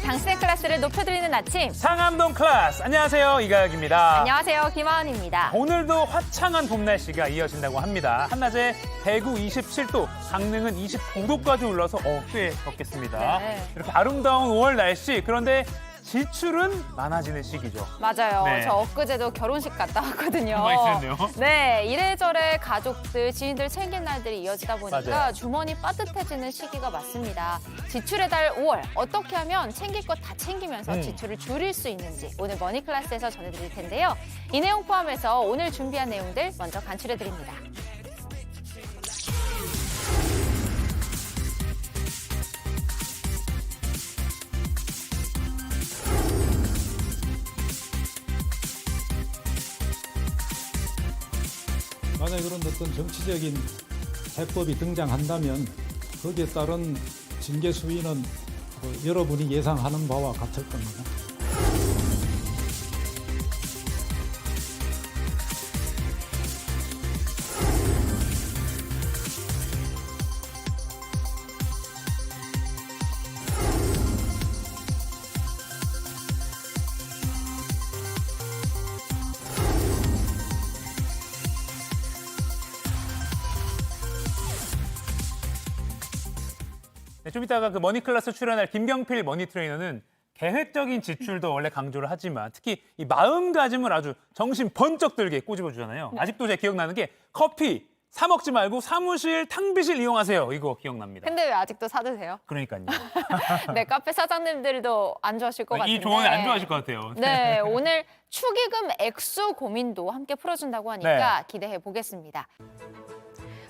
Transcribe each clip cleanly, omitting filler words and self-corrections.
당신의 클래스를 높여드리는 아침. 상암동 클래스. 안녕하세요, 이가혁입니다. 안녕하세요, 김하은입니다. 오늘도 화창한 봄 날씨가 이어진다고 합니다. 한낮에 대구 27도, 강릉은 29도까지 올라서 꽤 덥겠습니다. 네. 이렇게 아름다운 5월 날씨, 그런데 지출은 많아지는 시기죠. 맞아요. 네. 저 엊그제도 결혼식 갔다 왔거든요. 많이 쓰였네요. 네, 이래저래 가족들, 지인들 챙길 날들이 이어지다 보니까 맞아요. 주머니 빠듯해지는 시기가 맞습니다. 지출의 달 5월, 어떻게 하면 챙길 것 다 챙기면서 지출을 줄일 수 있는지 오늘 머니클래스에서 전해드릴 텐데요. 이 내용 포함해서 오늘 준비한 내용들 먼저 간추려드립니다. 만약에 그런 어떤 정치적인 해법이 등장한다면 거기에 따른 징계 수위는 여러분이 예상하는 바와 같을 겁니다. 네, 좀 이따가 그 머니클래스 출연할 김경필 머니트레이너는 계획적인 지출도 원래 강조를 하지만 특히 이 마음가짐을 아주 정신 번쩍 들게 꼬집어 주잖아요. 아직도 제가 기억나는 게 커피 사 먹지 말고 사무실 탕비실 이용하세요. 이거 기억납니다. 근데 왜 아직도 사드세요? 그러니까요. 네, 카페 사장님들도 안 좋아하실 것 같은데. 이 조언이 안 좋아하실 것 같아요. 네, 오늘 축의금 액수 고민도 함께 풀어준다고 하니까 네. 기대해 보겠습니다.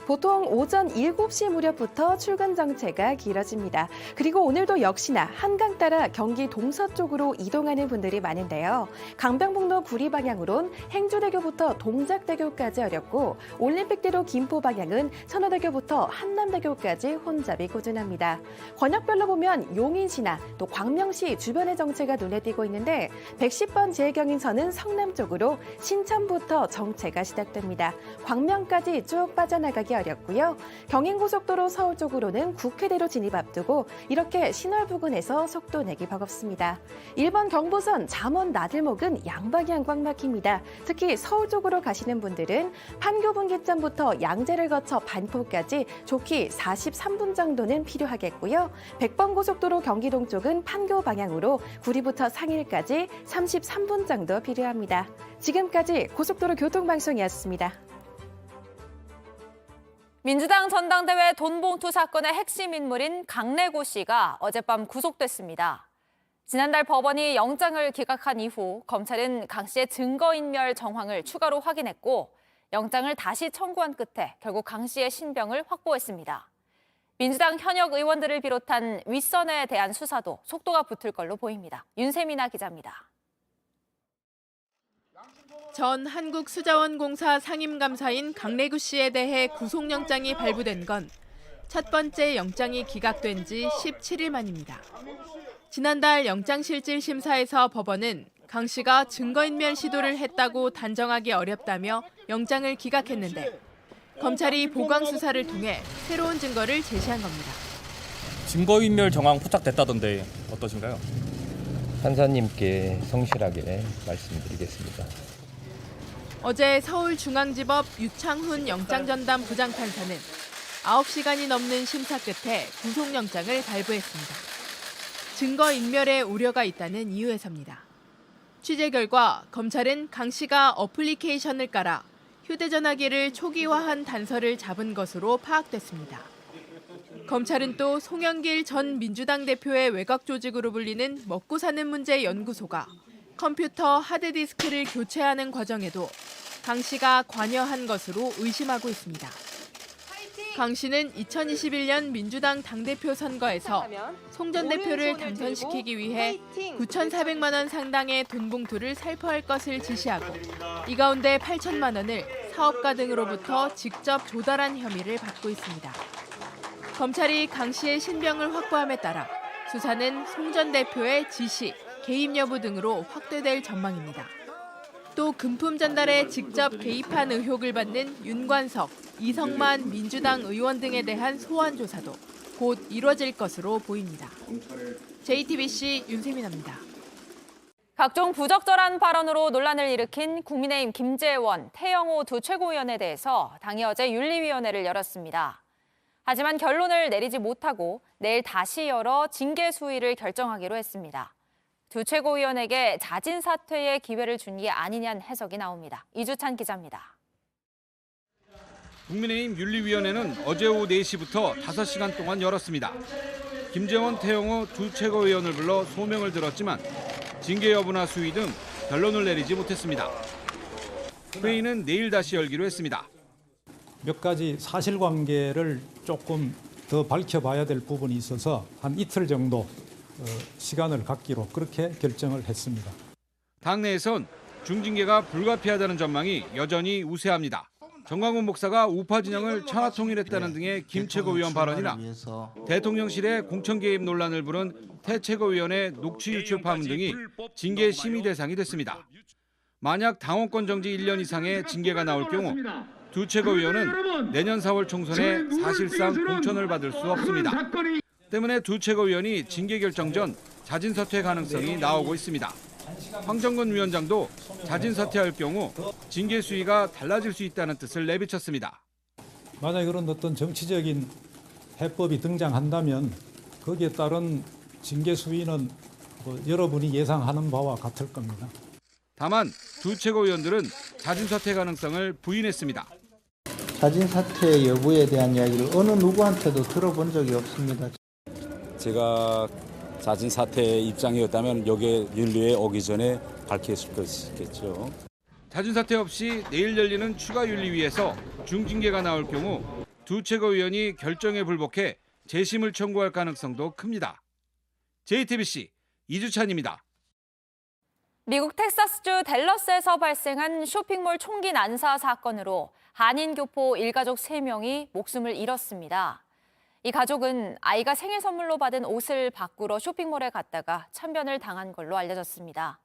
보통 오전 7시 무렵부터 출근 정체가 길어집니다. 그리고 오늘도 역시나 한강 따라 경기 동서쪽으로 이동하는 분들이 많은데요. 강변북로 구리 방향으론 행주대교부터 동작대교까지 어렵고 올림픽대로 김포 방향은 선호대교부터 한남대교까지 혼잡이 꾸준합니다. 권역별로 보면 용인시나 또 광명시 주변의 정체가 눈에 띄고 있는데 110번 재경인선은 성남 쪽으로 신천부터 정체가 시작됩니다. 광명까지 쭉 빠져나가기 어렵고요. 경인고속도로 서울 쪽으로는 국회대로 진입 앞두고 이렇게 신월 부근에서 속도 내기 버겁습니다. 1번 경부선 잠원 나들목은 양방향 꽉 막힙니다. 특히 서울 쪽으로 가시는 분들은 판교 분기점부터 양재를 거쳐 반포까지 좋기 43분 정도는 필요하겠고요. 100번 고속도로 경기동 쪽은 판교 방향으로 구리부터 상일까지 33분 정도 필요합니다. 지금까지 고속도로 교통방송이었습니다. 민주당 전당대회 돈봉투 사건의 핵심 인물인 강래구 씨가 어젯밤 구속됐습니다. 지난달 법원이 영장을 기각한 이후 검찰은 강 씨의 증거인멸 정황을 추가로 확인했고 영장을 다시 청구한 끝에 결국 강 씨의 신병을 확보했습니다. 민주당 현역 의원들을 비롯한 윗선에 대한 수사도 속도가 붙을 걸로 보입니다. 윤세민아 기자입니다. 전 한국수자원공사 상임감사인 강래구 씨에 대해 구속영장이 발부된 건 첫 번째 영장이 기각된 지 17일 만입니다. 지난달 영장실질심사에서 법원은 강 씨가 증거인멸 시도를 했다고 단정하기 어렵다며 영장을 기각했는데 검찰이 보강 수사를 통해 새로운 증거를 제시한 겁니다. 증거인멸 정황 포착됐다던데 어떠신가요? 판사님께 성실하게 말씀드리겠습니다. 어제 서울중앙지법 유창훈 영장전담 부장판사는 9시간이 넘는 심사 끝에 구속영장을 발부했습니다. 증거인멸의 우려가 있다는 이유에서입니다. 취재 결과 검찰은 강 씨가 어플리케이션을 깔아 휴대전화기를 초기화한 단서를 잡은 것으로 파악됐습니다. 검찰은 또 송영길 전 민주당 대표의 외곽 조직으로 불리는 먹고 사는 문제 연구소가 컴퓨터 하드디스크를 교체하는 과정에도 강 씨가 관여한 것으로 의심하고 있습니다. 강 씨는 2021년 민주당 당대표 선거에서 송 전 대표를 당선시키기 위해 9,400만 원 상당의 돈봉투를 살포할 것을 지시하고 이 가운데 8천만 원을 사업가 등으로부터 직접 조달한 혐의를 받고 있습니다. 검찰이 강 씨의 신병을 확보함에 따라 수사는 송 전 대표의 지시, 개입 여부 등으로 확대될 전망입니다. 또 금품 전달에 직접 개입한 의혹을 받는 윤관석, 이성만 민주당 의원 등에 대한 소환 조사도 곧 이뤄질 것으로 보입니다. JTBC 윤세민입니다. 각종 부적절한 발언으로 논란을 일으킨 국민의힘 김재원, 태영호 두 최고위원에 대해서 당이 어제 윤리위원회를 열었습니다. 하지만 결론을 내리지 못하고 내일 다시 열어 징계 수위를 결정하기로 했습니다. 두 최고위원에게 자진 사퇴의 기회를 준 게 아니냐는 해석이 나옵니다. 이주찬 기자입니다. 국민의힘 윤리위원회는 어제 오후 4시부터 5시간 동안 열었습니다. 김재원, 태영호 두 최고위원을 불러 소명을 들었지만 징계 여부나 수위 등 결론을 내리지 못했습니다. 회의는 내일 다시 열기로 했습니다. 몇 가지 사실관계를 조금 더 밝혀봐야 될 부분이 있어서 한 이틀 정도 시간을 갖기로 그렇게 결정을 했습니다. 당내에선 중징계가 불가피하다는 전망이 여전히 우세합니다. 정광훈 목사가 우파 진영을 천하통일했다는 등의 김 최고위원 발언이나 대통령실의 공천 개입 논란을 부른 태 최고위원의 녹취 유출 파문 등이 징계 심의 대상이 됐습니다. 만약 당원권 정지 1년 이상의 징계가 나올 경우 두 최고위원은 내년 4월 총선에 사실상 공천을 받을 수 없습니다. 때문에 두 최고위원이 징계 결정 전 자진 사퇴 가능성이 나오고 있습니다. 황정근 위원장도 자진 사퇴할 경우 징계 수위가 달라질 수 있다는 뜻을 내비쳤습니다. 만약 그런 어떤 정치적인 해법이 등장한다면 거기에 따른 징계 수위는 여러분이 예상하는 바와 같을 겁니다. 다만 두 최고위원들은 자진 사퇴 가능성을 부인했습니다. 자진 사퇴 여부에 대한 이야기를 어느 누구한테도 들어본 적이 없습니다. 제가 자진 사퇴의 입장이었다면 여기에 윤리에 오기 전에 밝혔을 것이겠죠. 자진 사퇴 없이 내일 열리는 추가 윤리위에서 중징계가 나올 경우 두 최고위원이 결정에 불복해 재심을 청구할 가능성도 큽니다. JTBC 이주찬입니다. 미국 텍사스주 댈러스에서 발생한 쇼핑몰 총기 난사 사건으로 한인 교포 일가족 3명이 목숨을 잃었습니다. 이 가족은 아이가 생일 선물로 받은 옷을 바꾸러 쇼핑몰에 갔다가 참변을 당한 걸로 알려졌습니다.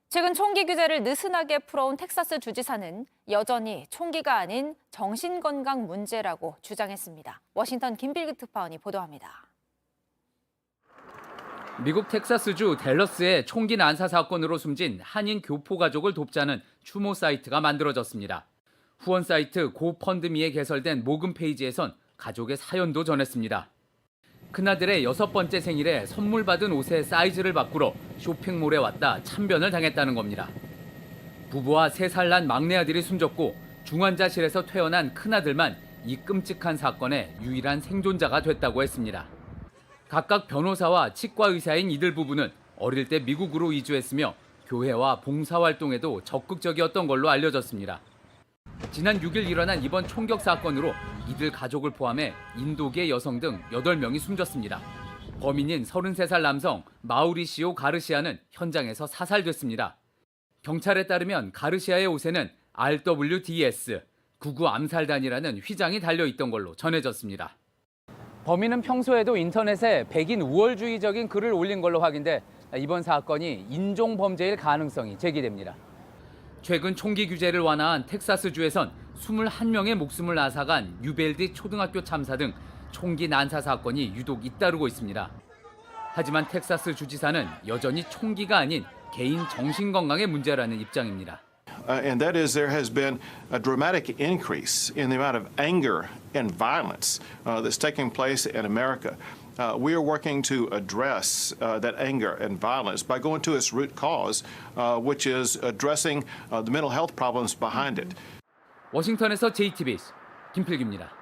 최근 총기 규제를 느슨하게 풀어온 텍사스 주지사는 여전히 총기가 아닌 정신건강 문제라고 주장했습니다. 워싱턴 김필기 특파원이 보도합니다. 미국 텍사스주 댈러스의 총기 난사 사건으로 숨진 한인 교포 가족을 돕자는 추모 사이트가 만들어졌습니다. 후원 사이트 고펀드미에 개설된 모금 페이지에선 가족의 사연도 전했습니다. 큰아들의 6번째 생일에 선물 받은 옷의 사이즈를 바꾸러 쇼핑몰에 왔다 참변을 당했다는 겁니다. 부부와 3살 난 막내 아들이 숨졌고 중환자실에서 퇴원한 큰아들만 이 끔찍한 사건의 유일한 생존자가 됐다고 했습니다. 각각 변호사와 치과 의사인 이들 부부는 어릴 때 미국으로 이주했으며 교회와 봉사활동에도 적극적이었던 걸로 알려졌습니다. 지난 6일 일어난 이번 총격 사건으로 이들 가족을 포함해 인도계 여성 등 8명이 숨졌습니다. 범인인 33살 남성 마우리시오 가르시아는 현장에서 사살됐습니다. 경찰에 따르면 가르시아의 옷에는 RWDS, 구구 암살단이라는 휘장이 달려있던 걸로 전해졌습니다. 범인은 평소에도 인터넷에 백인 우월주의적인 글을 올린 걸로 확인돼 이번 사건이 인종범죄일 가능성이 제기됩니다. 최근 총기 규제를 완화한 텍사스주에선 21명의 목숨을 앗아간 유벨디 초등학교 참사 등 총기 난사 사건이 유독 잇따르고 있습니다. 하지만 텍사스 주지사는 여전히 총기가 아닌 개인 정신건강의 문제라는 입장입니다. And that is there has been a dramatic increase in the amount of anger and violence that's taking place in America. We are working to address that anger and violence by going to its root cause, which is addressing the mental health problems behind it. 워싱턴에서 JTBC 김필기입니다.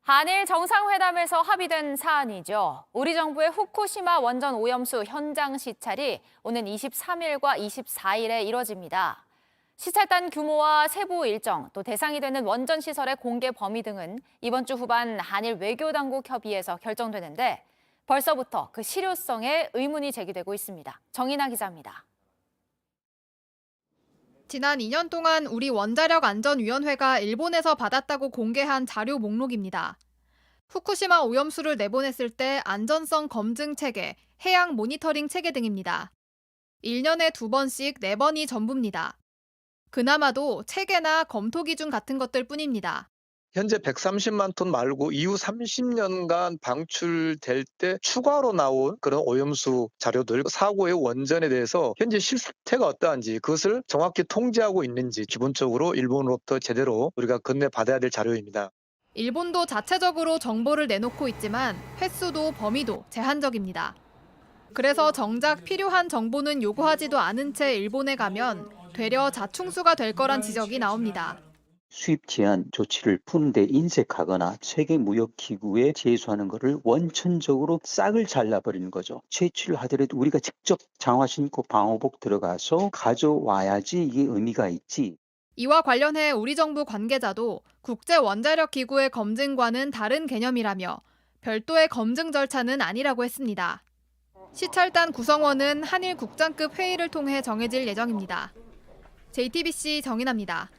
한일 정상회담에서 합의된 사안이죠. 우리 정부의 후쿠시마 원전 오염수 현장 시찰이 오는 23일과 24일에 이뤄집니다. 시찰단 규모와 세부 일정, 또 대상이 되는 원전 시설의 공개 범위 등은 이번 주 후반 한일 외교당국 협의에서 결정되는데 벌써부터 그 실효성에 의문이 제기되고 있습니다. 정인아 기자입니다. 지난 2년 동안 우리 원자력안전위원회가 일본에서 받았다고 공개한 자료 목록입니다. 후쿠시마 오염수를 내보냈을 때 안전성 검증 체계, 해양 모니터링 체계 등입니다. 1년에 2번씩 4번이 전부입니다. 그나마도 체계나 검토 기준 같은 것들 뿐입니다. 현재 130만 톤 말고 이후 30년간 방출될 때 추가로 나온 그런 오염수 자료들, 사고의 원전에 대해서 현재 실태가 어떠한지 그것을 정확히 통제하고 있는지 기본적으로 일본으로부터 제대로 우리가 건네받아야 될 자료입니다. 일본도 자체적으로 정보를 내놓고 있지만 횟수도 범위도 제한적입니다. 그래서 정작 필요한 정보는 요구하지도 않은 채 일본에 가면 되려 자충수가 될 거란 지적이 나옵니다. 수입 제한 조치를 푸는데 인색하거나 세계무역기구에 제소하는 것을 원천적으로 싹을 잘라버리는 거죠. 채취를 하더라도 우리가 직접 장화 신고 방호복 들어가서 가져와야지 이게 의미가 있지. 이와 관련해 우리 정부 관계자도 국제원자력기구의 검증과는 다른 개념이라며 별도의 검증 절차는 아니라고 했습니다. 시찰단 구성원은 한일 국장급 회의를 통해 정해질 예정입니다. JTBC 정인아입니다.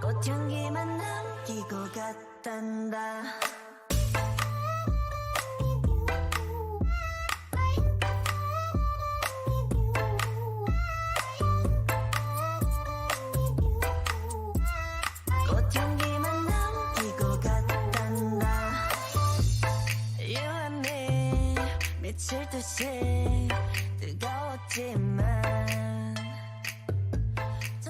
꽃향기만 남기고 갔단다. 꽃향기만 남기고 갔단다. 유한해 미칠 듯이 뜨거웠지만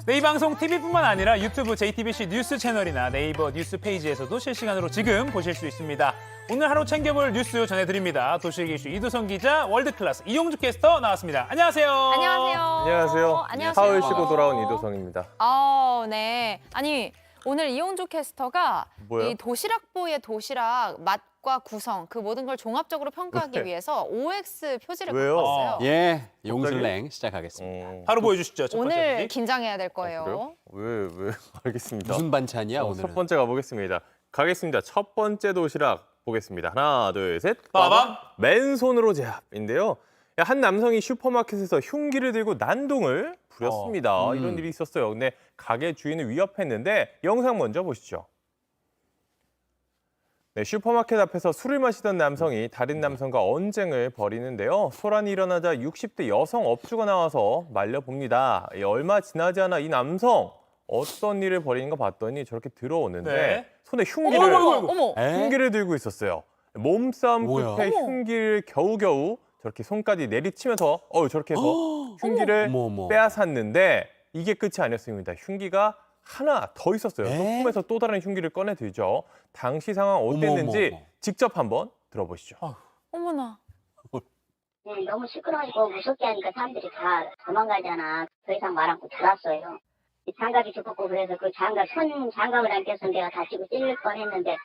네, 이 방송 TV뿐만 아니라 유튜브 JTBC 뉴스 채널이나 네이버 뉴스 페이지에서도 실시간으로 지금 보실 수 있습니다. 오늘 하루 챙겨볼 뉴스 전해드립니다. 도시계 이슈 이두성 기자, 월드클래스 이용주 캐스터 나왔습니다. 안녕하세요. 안녕하세요. 안녕하세요. 안녕하세요. 사흘 쉬고 돌아온 이도성입니다. 네. 아니, 오늘 이용주 캐스터가 뭐요? 이 도시락보의 도시락 맛과 구성, 그 모든 걸 종합적으로 평가하기 왜? 위해서 OX 표지를 왜요? 갖고 왔어요. 예, 용슬랭 시작하겠습니다. 바로 보여주시죠. 첫 번째 오늘 소식. 긴장해야 될 거예요. 그래요? 왜? 알겠습니다. 무슨 반찬이야, 오늘은? 첫 번째 가보겠습니다. 첫 번째 도시락 보겠습니다. 하나, 둘, 셋. 빠밤. 맨손으로 제압인데요. 한 남성이 슈퍼마켓에서 흉기를 들고 난동을 부렸습니다. 이런 일이 있었어요. 근데 가게 주인을 위협했는데 영상 먼저 보시죠. 네, 슈퍼마켓 앞에서 술을 마시던 남성이 다른 남성과 언쟁을 벌이는데요. 소란이 일어나자 60대 여성 업주가 나와서 말려봅니다. 얼마 지나지 않아 이 남성 어떤 일을 벌이는가 봤더니 저렇게 들어오는데 네. 손에 흉기를 어머. 흉기를 들고 있었어요. 몸싸움 뭐야? 끝에 흉기를 겨우겨우 저렇게 손까지 내리치면서 저렇게 해서 흉기를 어머. 빼앗았는데 이게 끝이 아니었습니다. 흉기가 하나 더 있었어요. 또 에? 품에서 또 다른 흉기를 꺼내 들죠. 당시 상황 어땠는지 어머. 직접 한번 들어보시죠. 어머나. 너무 시끄러우고 무섭게 하니까 사람들이 다 도망가잖아. 더 이상 말 않고 들었어요. 장갑이 두껍고 그래서 그 장갑을 안 껴서 내가 다치고 찔릴 뻔했는데.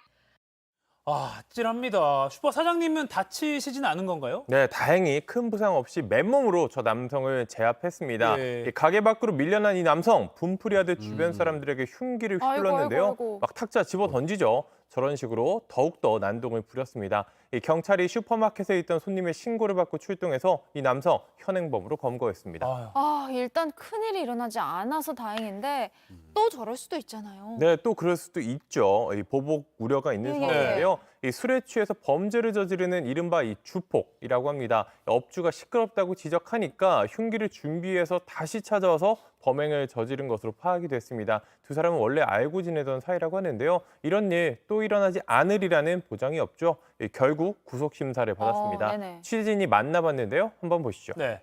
아찔합니다. 슈퍼 사장님은 다치시진 않은 건가요? 네, 다행히 큰 부상 없이 맨몸으로 저 남성을 제압했습니다. 네. 가게 밖으로 밀려난 이 남성, 분풀이하듯 주변 사람들에게 흉기를 휘둘렀는데요. 아이고. 막 탁자 집어 던지죠. 저런 식으로 더욱더 난동을 부렸습니다. 경찰이 슈퍼마켓에 있던 손님의 신고를 받고 출동해서 이 남성 현행범으로 검거했습니다. 일단 큰일이 일어나지 않아서 다행인데 또 저럴 수도 있잖아요. 네, 또 그럴 수도 있죠. 이 보복 우려가 있는 예. 상황인데요. 이 술에 취해서 범죄를 저지르는 이른바 이 주폭이라고 합니다. 업주가 시끄럽다고 지적하니까 흉기를 준비해서 다시 찾아와서 범행을 저지른 것으로 파악이 됐습니다. 두 사람은 원래 알고 지내던 사이라고 하는데요. 이런 일 또 일어나지 않으리라는 보장이 없죠. 결국 구속 심사를 받았습니다. 네네. 취재진이 만나봤는데요. 한번 보시죠. 네.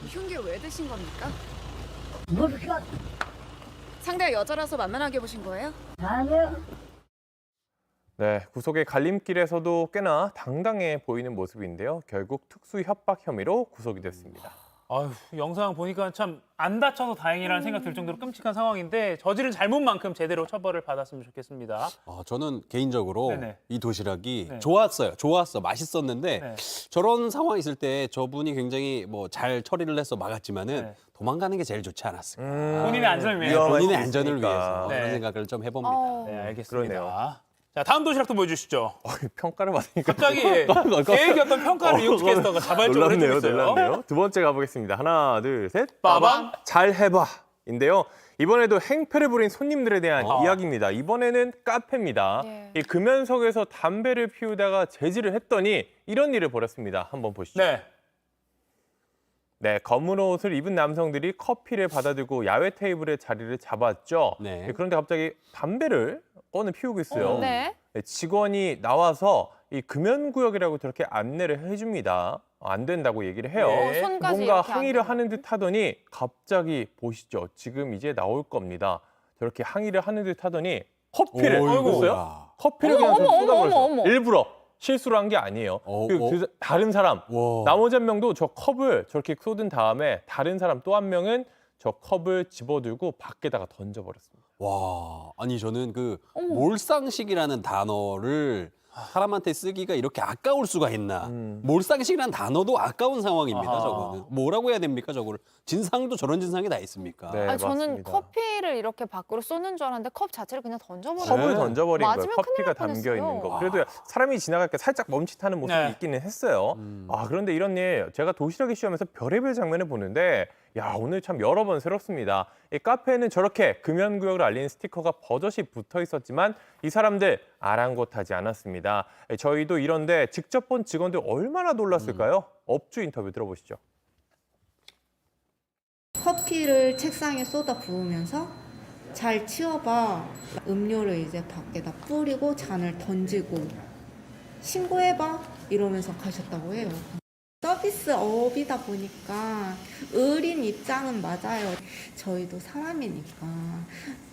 흉기 왜 드신 겁니까? 뭐 상대가 여자라서 만만하게 보신 거예요? 아니요. 네, 구속의 갈림길에서도 꽤나 당당해 보이는 모습인데요. 결국 특수 협박 혐의로 구속이 됐습니다. 영상 보니까 참 안 다쳐서 다행이라는 생각 들 정도로 끔찍한 상황인데 저지른 잘못만큼 제대로 처벌을 받았으면 좋겠습니다. 저는 개인적으로 네네. 이 도시락이 네. 좋았어, 맛있었는데 네. 저런 상황이 있을 때 저분이 굉장히 잘 처리를 해서 막았지만은 네. 도망가는 게 제일 좋지 않았을까. 본인의 안전을 위해서. 본인의 안전을 있으니까. 위해서 네. 그런 생각을 좀 해봅니다. 네, 알겠습니다. 그러네요. 자, 다음 도시락도 보여주시죠. 평가를 받으니까 갑자기 계획이 어떤 평가를 이용주 캐스터가 자발적으로 해주고 있어요. 놀랍네요. 두 번째 가보겠습니다. 하나, 둘, 셋. 빠밤. 잘 해봐인데요. 이번에도 행패를 부린 손님들에 대한 이야기입니다. 이번에는 카페입니다. 예. 이 금연석에서 담배를 피우다가 제지를 했더니 이런 일을 벌였습니다. 한번 보시죠. 네. 네, 검은 옷을 입은 남성들이 커피를 받아들고 야외 테이블에 자리를 잡았죠. 네. 그런데 갑자기 담배를 꺼내 피우고 있어요. 네. 직원이 나와서 이 금연구역이라고 저렇게 안내를 해줍니다. 안 된다고 얘기를 해요. 손까지 뭔가 이렇게 항의를 안 하는 듯 하더니 갑자기 보시죠. 지금 이제 나올 겁니다. 저렇게 항의를 하는 듯 하더니 커피를 쏟았어요. 커피를 그냥 쏟아버렸어요. 일부러 실수를 한 게 아니에요. 그 다른 사람, 나머지 한 명도 저 컵을 저렇게 쏟은 다음에 다른 사람 또 한 명은 저 컵을 집어들고 밖에다가 던져버렸습니다. 와, 아니 저는 그 몰상식이라는 단어를 사람한테 쓰기가 이렇게 아까울 수가 있나. 몰상식이라는 단어도 아까운 상황입니다. 아하. 저거는. 뭐라고 해야 됩니까 저거를. 진상도 저런 진상이 다 있습니까? 네, 아니, 저는 맞습니다. 커피를 이렇게 밖으로 쏘는 줄 알았는데 컵 자체를 그냥 던져버린 컵을 거예요. 던져버린 거예요. 맞으면 커피가 큰일 날 담겨 있는 뻔했어요. 거. 그래도 사람이 지나갈 때 살짝 멈칫하는 모습이 네. 있기는 했어요. 그런데 이런 일 제가 도시락이 시험에서 별의별 장면을 보는데 야, 오늘 참 여러 번 새롭습니다. 이 카페에는 저렇게 금연구역을 알리는 스티커가 버젓이 붙어 있었지만 이 사람들 아랑곳하지 않았습니다. 저희도 이런데 직접 본 직원들 얼마나 놀랐을까요? 업주 인터뷰 들어보시죠. 커피를 책상에 쏟아 부으면서 잘 치워봐. 음료를 이제 밖에다 뿌리고 잔을 던지고 신고해봐 이러면서 가셨다고 해요. 서비스업이다 보니까 의린 입장은 맞아요. 저희도 사람이니까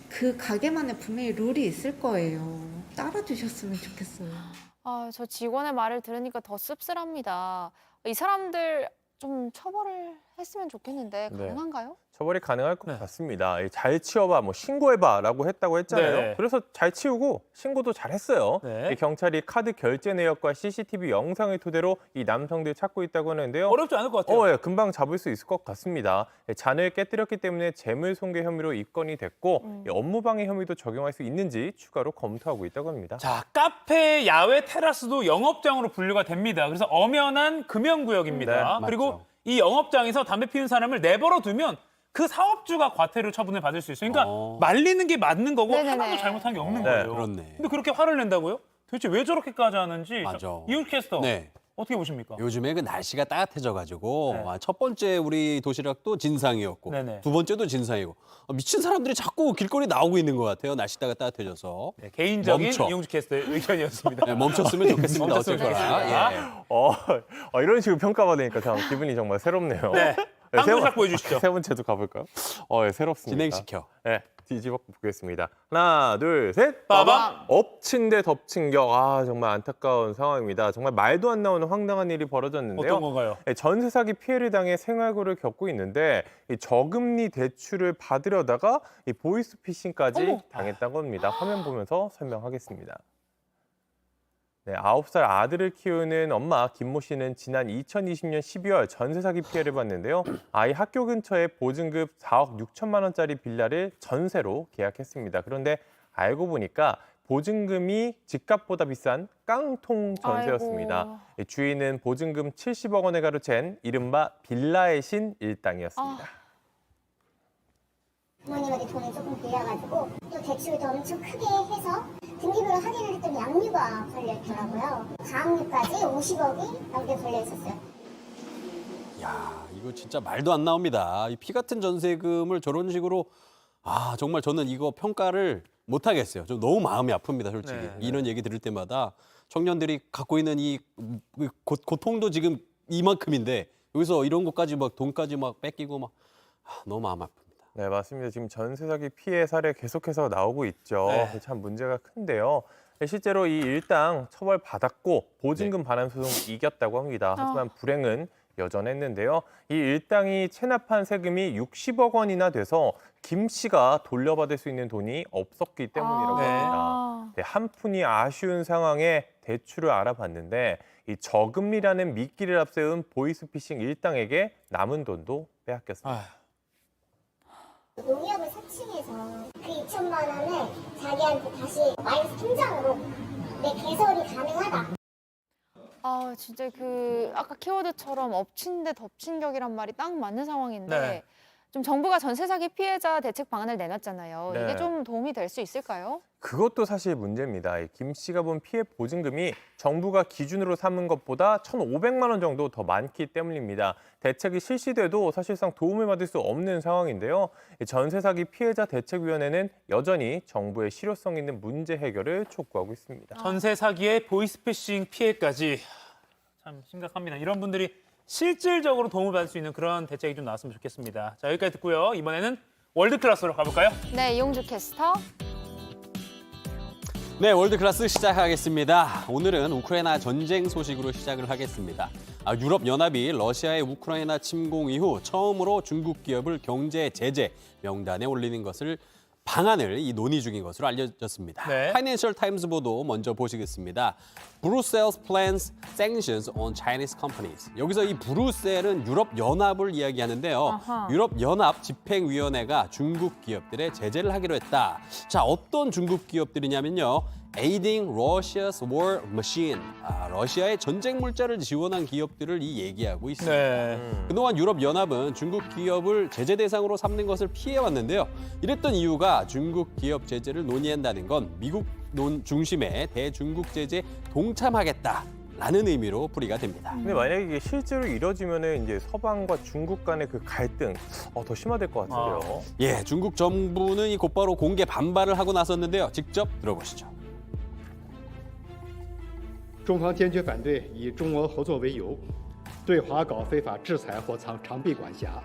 그 가게만의 분명히 룰이 있을 거예요. 따라주셨으면 좋겠어요. 아, 저 직원의 말을 들으니까 더 씁쓸합니다. 이 사람들 좀 처벌을 했으면 좋겠는데 네. 가능한가요? 처벌이 가능할 것 같습니다. 잘 치워봐, 뭐 신고해봐라고 했다고 했잖아요. 네. 그래서 잘 치우고 신고도 잘 했어요. 네. 경찰이 카드 결제 내역과 CCTV 영상을 토대로 이 남성들 찾고 있다고 하는데요. 어렵지 않을 것 같아요. 금방 잡을 수 있을 것 같습니다. 잔을 깨뜨렸기 때문에 재물손괴 혐의로 입건이 됐고 업무방해 혐의도 적용할 수 있는지 추가로 검토하고 있다고 합니다. 자, 카페, 야외, 테라스도 영업장으로 분류가 됩니다. 그래서 엄연한 금연구역입니다. 네, 그리고 맞죠. 이 영업장에서 담배 피우는 사람을 내버려 두면 그 사업주가 과태료 처분을 받을 수 있어요. 그러니까 말리는 게 맞는 거고 네네네. 하나도 잘못한 게 없는 네, 거예요. 그렇네. 근데 그렇게 화를 낸다고요? 도대체 왜 저렇게까지 하는지 맞아. 이웃 캐스터 네. 어떻게 보십니까? 요즘에 그 날씨가 따뜻해져가지고 네. 첫 번째 우리 도시락도 진상이었고 네네. 두 번째도 진상이고 미친 사람들이 자꾸 길거리 나오고 있는 것 같아요. 날씨가 따뜻해져서. 네, 개인적인 멈춰. 이용주 캐스터의 의견이었습니다. 네, 멈췄으면 좋겠습니다. 멈췄으면 어쨌거나. 좋겠습니다. 예. 이런 식으로 평가받으니까 참 기분이 정말 새롭네요. 네. 다음 도시락 보여주시죠. 세 번째도 가볼까요? 새롭습니다. 진행시켜. 네, 뒤집어 보겠습니다. 하나, 둘, 셋. 빠밤. 엎친 데 덮친 격. 정말 안타까운 상황입니다. 정말 말도 안 나오는 황당한 일이 벌어졌는데요. 어떤 건가요? 전세 사기 피해를 당해 생활고를 겪고 있는데 이 저금리 대출을 받으려다가 이 보이스피싱까지 당했다고 합니다. 화면 보면서 설명하겠습니다. 네, 9살 아들을 키우는 엄마 김모 씨는 지난 2020년 12월 전세 사기 피해를 봤는데요. 아이 학교 근처에 보증금 4억 6천만 원짜리 빌라를 전세로 계약했습니다. 그런데 알고 보니까 보증금이 집값보다 비싼 깡통 전세였습니다. 주인은 보증금 70억 원에 가로챈 이른바 빌라의 신 일당이었습니다. 부모님한테 돈을 조금 빌려가지고 또 대출도 엄청 크게 해서 등기부를 확인을 했더니 양육가 걸려있더라고요. 가압류까지 50억이 넘게 걸려있었어요. 야, 이거 진짜 말도 안 나옵니다. 이 피 같은 전세금을 저런 식으로 정말 저는 이거 평가를 못 하겠어요. 좀 너무 마음이 아픕니다, 솔직히. 네. 이런 얘기 들을 때마다 청년들이 갖고 있는 이 고통도 지금 이만큼인데 여기서 이런 것까지 막 돈까지 막 뺏기고 막 너무 마음 아픕니다. 네, 맞습니다. 지금 전세 사기 피해 사례 계속해서 나오고 있죠. 네. 참 문제가 큰데요. 실제로 이 일당 처벌받았고 보증금 반환 소송 이겼다고 합니다. 하지만 불행은 여전했는데요. 이 일당이 체납한 세금이 60억 원이나 돼서 김 씨가 돌려받을 수 있는 돈이 없었기 때문이라고 합니다. 네, 한 푼이 아쉬운 상황에 대출을 알아봤는데 이 저금리라는 미끼를 앞세운 보이스피싱 일당에게 남은 돈도 빼앗겼습니다. 농협을 사칭해서 그 2천만 원을 자기한테 다시 마이너스 통장으로 내 개설이 가능하다. 진짜 아까 키워드처럼 엎친 데 덮친 격이란 말이 딱 맞는 상황인데 네. 좀 정부가 전세 사기 피해자 대책 방안을 내놨잖아요. 네. 이게 좀 도움이 될 수 있을까요? 그것도 사실 문제입니다. 김 씨가 본 피해 보증금이 정부가 기준으로 삼은 것보다 1,500만 원 정도 더 많기 때문입니다. 대책이 실시돼도 사실상 도움을 받을 수 없는 상황인데요. 전세 사기 피해자 대책위원회는 여전히 정부의 실효성 있는 문제 해결을 촉구하고 있습니다. 전세 사기에 보이스피싱 피해까지 참 심각합니다. 이런 분들이 실질적으로 도움을 받을 수 있는 그런 대책이 좀 나왔으면 좋겠습니다. 자, 여기까지 듣고요. 이번에는 월드클래스로 가볼까요? 네, 이용주 캐스터. 네, 월드클래스 시작하겠습니다. 오늘은 우크라이나 전쟁 소식으로 시작을 하겠습니다. 유럽연합이 러시아의 우크라이나 침공 이후 처음으로 중국 기업을 경제 제재 명단에 올리는 것을 방안을 논의 중인 것으로 알려졌습니다. 네. 파이낸셜 타임스 보도 먼저 보시겠습니다. Brussels plans sanctions on Chinese companies. 여기서 이 브뤼셀은 유럽연합을 이야기하는데요. 아하. 유럽연합 집행위원회가 중국 기업들의 제재를 하기로 했다. 자, 어떤 중국 기업들이냐면요. Aiding Russia's war machine. 러시아의 전쟁 물자를 지원한 기업들을 얘기하고 있습니다. 네. 그동안 유럽연합은 중국 기업을 제재 대상으로 삼는 것을 피해왔는데요. 이랬던 이유가 중국 기업 제재를 논의한다는 건 미국 중심의 대중국 제재에 동참하겠다라는 의미로 풀이가 됩니다. 근데 만약에 이게 실제로 이뤄지면은 이제 서방과 중국 간의 그 갈등 더 심화될 것 같은데요. 예, 중국 정부는 이 곧바로 공개 반발을 하고 나섰는데요. 직접 들어보시죠. 中方坚决反对以中俄合作为由，对华搞非法制裁或长臂管辖。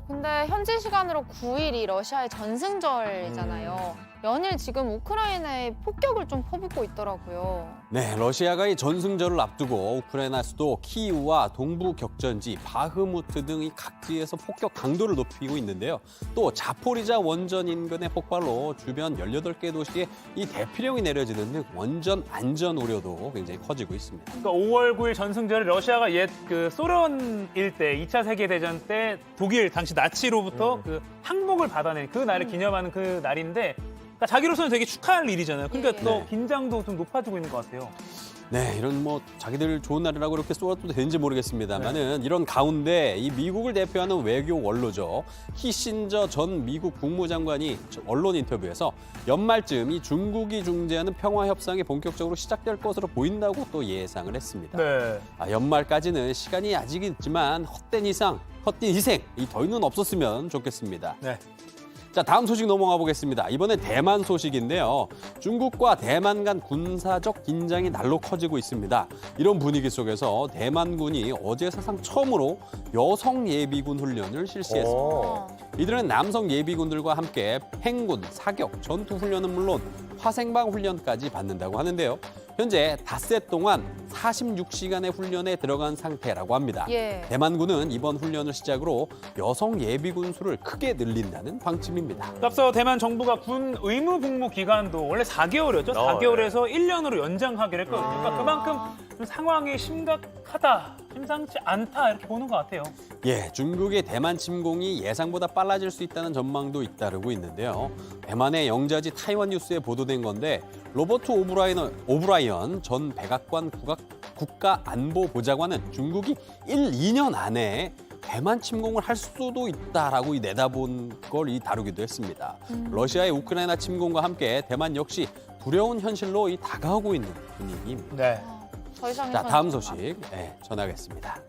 근데 현지 시간으로 9일이 러시아의 전승절이잖아요. 연일 지금 우크라이나에 폭격을 좀 퍼붓고 있더라고요. 네, 러시아가 이 전승절을 앞두고 우크라이나 수도 키이우와 동부 격전지 바흐무트 등 이 각지에서 폭격 강도를 높이고 있는데요. 또 자포리자 원전 인근의 폭발로 주변 18개 도시에 이 대피령이 내려지는 등 원전 안전 우려도 굉장히 커지고 있습니다. 그러니까 5월 9일 전승절에 러시아가 옛 그 소련 일대 2차 세계대전 때 독일 당시 나치로부터 그 항복을 받아낸 그 날을 기념하는 그 날인데 그러니까 자기로서는 되게 축하할 일이잖아요. 그러니까 또 긴장도 좀 높아지고 있는 것 같아요. 네, 이런 자기들 좋은 날이라고 이렇게 쏘아도 되는지 모르겠습니다만은 이런 가운데 이 미국을 대표하는 외교 원로죠. 키신저 전 미국 국무장관이 언론 인터뷰에서 연말쯤 이 중국이 중재하는 평화 협상이 본격적으로 시작될 것으로 보인다고 또 예상을 했습니다. 네. 연말까지는 시간이 아직 있지만 헛된 희생 이 더위는 없었으면 좋겠습니다. 네. 자, 다음 소식 넘어가 보겠습니다. 이번엔 대만 소식인데요. 중국과 대만 간 군사적 긴장이 날로 커지고 있습니다. 이런 분위기 속에서 대만군이 어제 사상 처음으로 여성 예비군 훈련을 실시했습니다. 이들은 남성 예비군들과 함께 행군, 사격, 전투 훈련은 물론 화생방 훈련까지 받는다고 하는데요. 현재 닷새 동안 46시간의 훈련에 들어간 상태라고 합니다. 예. 대만군은 이번 훈련을 시작으로 여성 예비군 수를 크게 늘린다는 방침입니다. 앞서 대만 정부가 군 의무 복무 기간도 원래 4개월이었죠. 4개월에서 1년으로 연장하기로 했거든요. 그러니까 그만큼 좀 상황이 심각하다, 심상치 않다 이렇게 보는 것 같아요. 예, 중국의 대만 침공이 예상보다 빨라질 수 있다는 전망도 잇따르고 있는데요. 대만의 영자지 타이완 뉴스에 보도된 건데 로버트 오브라이언 전 백악관 국가안보보좌관은 중국이 2년 안에 대만 침공을 할 수도 있다라고 내다본 걸 다루기도 했습니다. 러시아의 우크라이나 침공과 함께 대만 역시 두려운 현실로 다가오고 있는 분위기입니다. 네. 자, 다음 소식 전하겠습니다.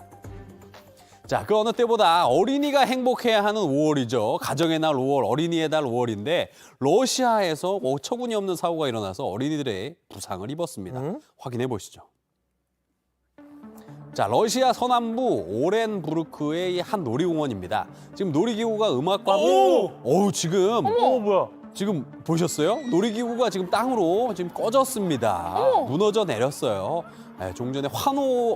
자, 그 어느 때보다 어린이가 행복해야 하는 5월이죠. 가정의 날 5월, 어린이의 날 5월인데 러시아에서 어처구니 없는 사고가 일어나서 어린이들의 부상을 입었습니다. 확인해 보시죠. 자, 러시아 서남부 오렌부르크의 한 놀이공원입니다. 지금 놀이기구가 음악과 지금 뭐야? 지금 보셨어요? 놀이기구가 지금 땅으로 지금 꺼졌습니다. 무너져 내렸어요. 네, 좀 전에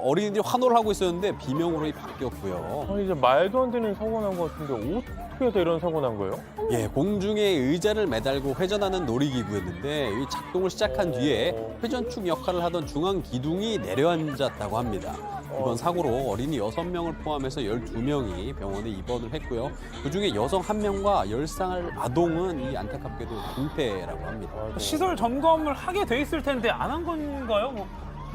어린이들이 환호를 하고 있었는데 비명으로 바뀌었고요. 이제 말도 안 되는 사고 난 것 같은데 어떻게 해서 이런 사고 난 거예요? 예, 공중에 의자를 매달고 회전하는 놀이기구였는데 이 작동을 시작한 뒤에 회전축 역할을 하던 중앙 기둥이 내려앉았다고 합니다. 이번 사고로 어린이 6명을 포함해서 12명이 병원에 입원을 했고요. 그중에 여성 1명과 10살 아동은 안타깝게도 중태라고 합니다. 시설 점검을 하게 돼 있을 텐데 안 한 건가요?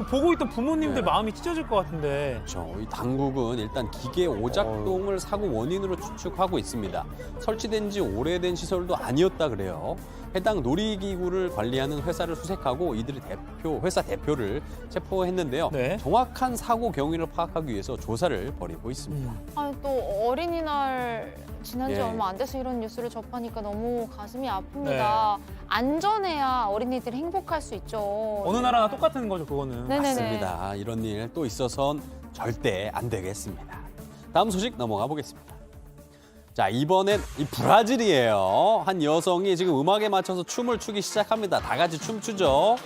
보고 있던 부모님들 마음이 찢어질 것 같은데. 그렇죠. 이 당국은 일단 기계 오작동을 사고 원인으로 추측하고 있습니다. 설치된 지 오래된 시설도 아니었다 그래요. 해당 놀이기구를 관리하는 회사를 수색하고 이들의 회사 대표를 체포했는데요. 정확한 사고 경위를 파악하기 위해서 조사를 벌이고 있습니다. 아니, 또 어린이날 지난 지 예. 얼마 안 돼서 이런 뉴스를 접하니까 너무 가슴이 아픕니다. 안전해야 어린이들이 행복할 수 있죠. 어느 나라나 똑같은 거죠, 그거는. 네네네. 맞습니다. 이런 일 또 있어선 절대 안 되겠습니다. 다음 소식 넘어가 보겠습니다. 자, 이번엔 이 브라질이에요. 한 여성이 지금 음악에 맞춰서 춤을 추기 시작합니다. 다 같이 춤추죠.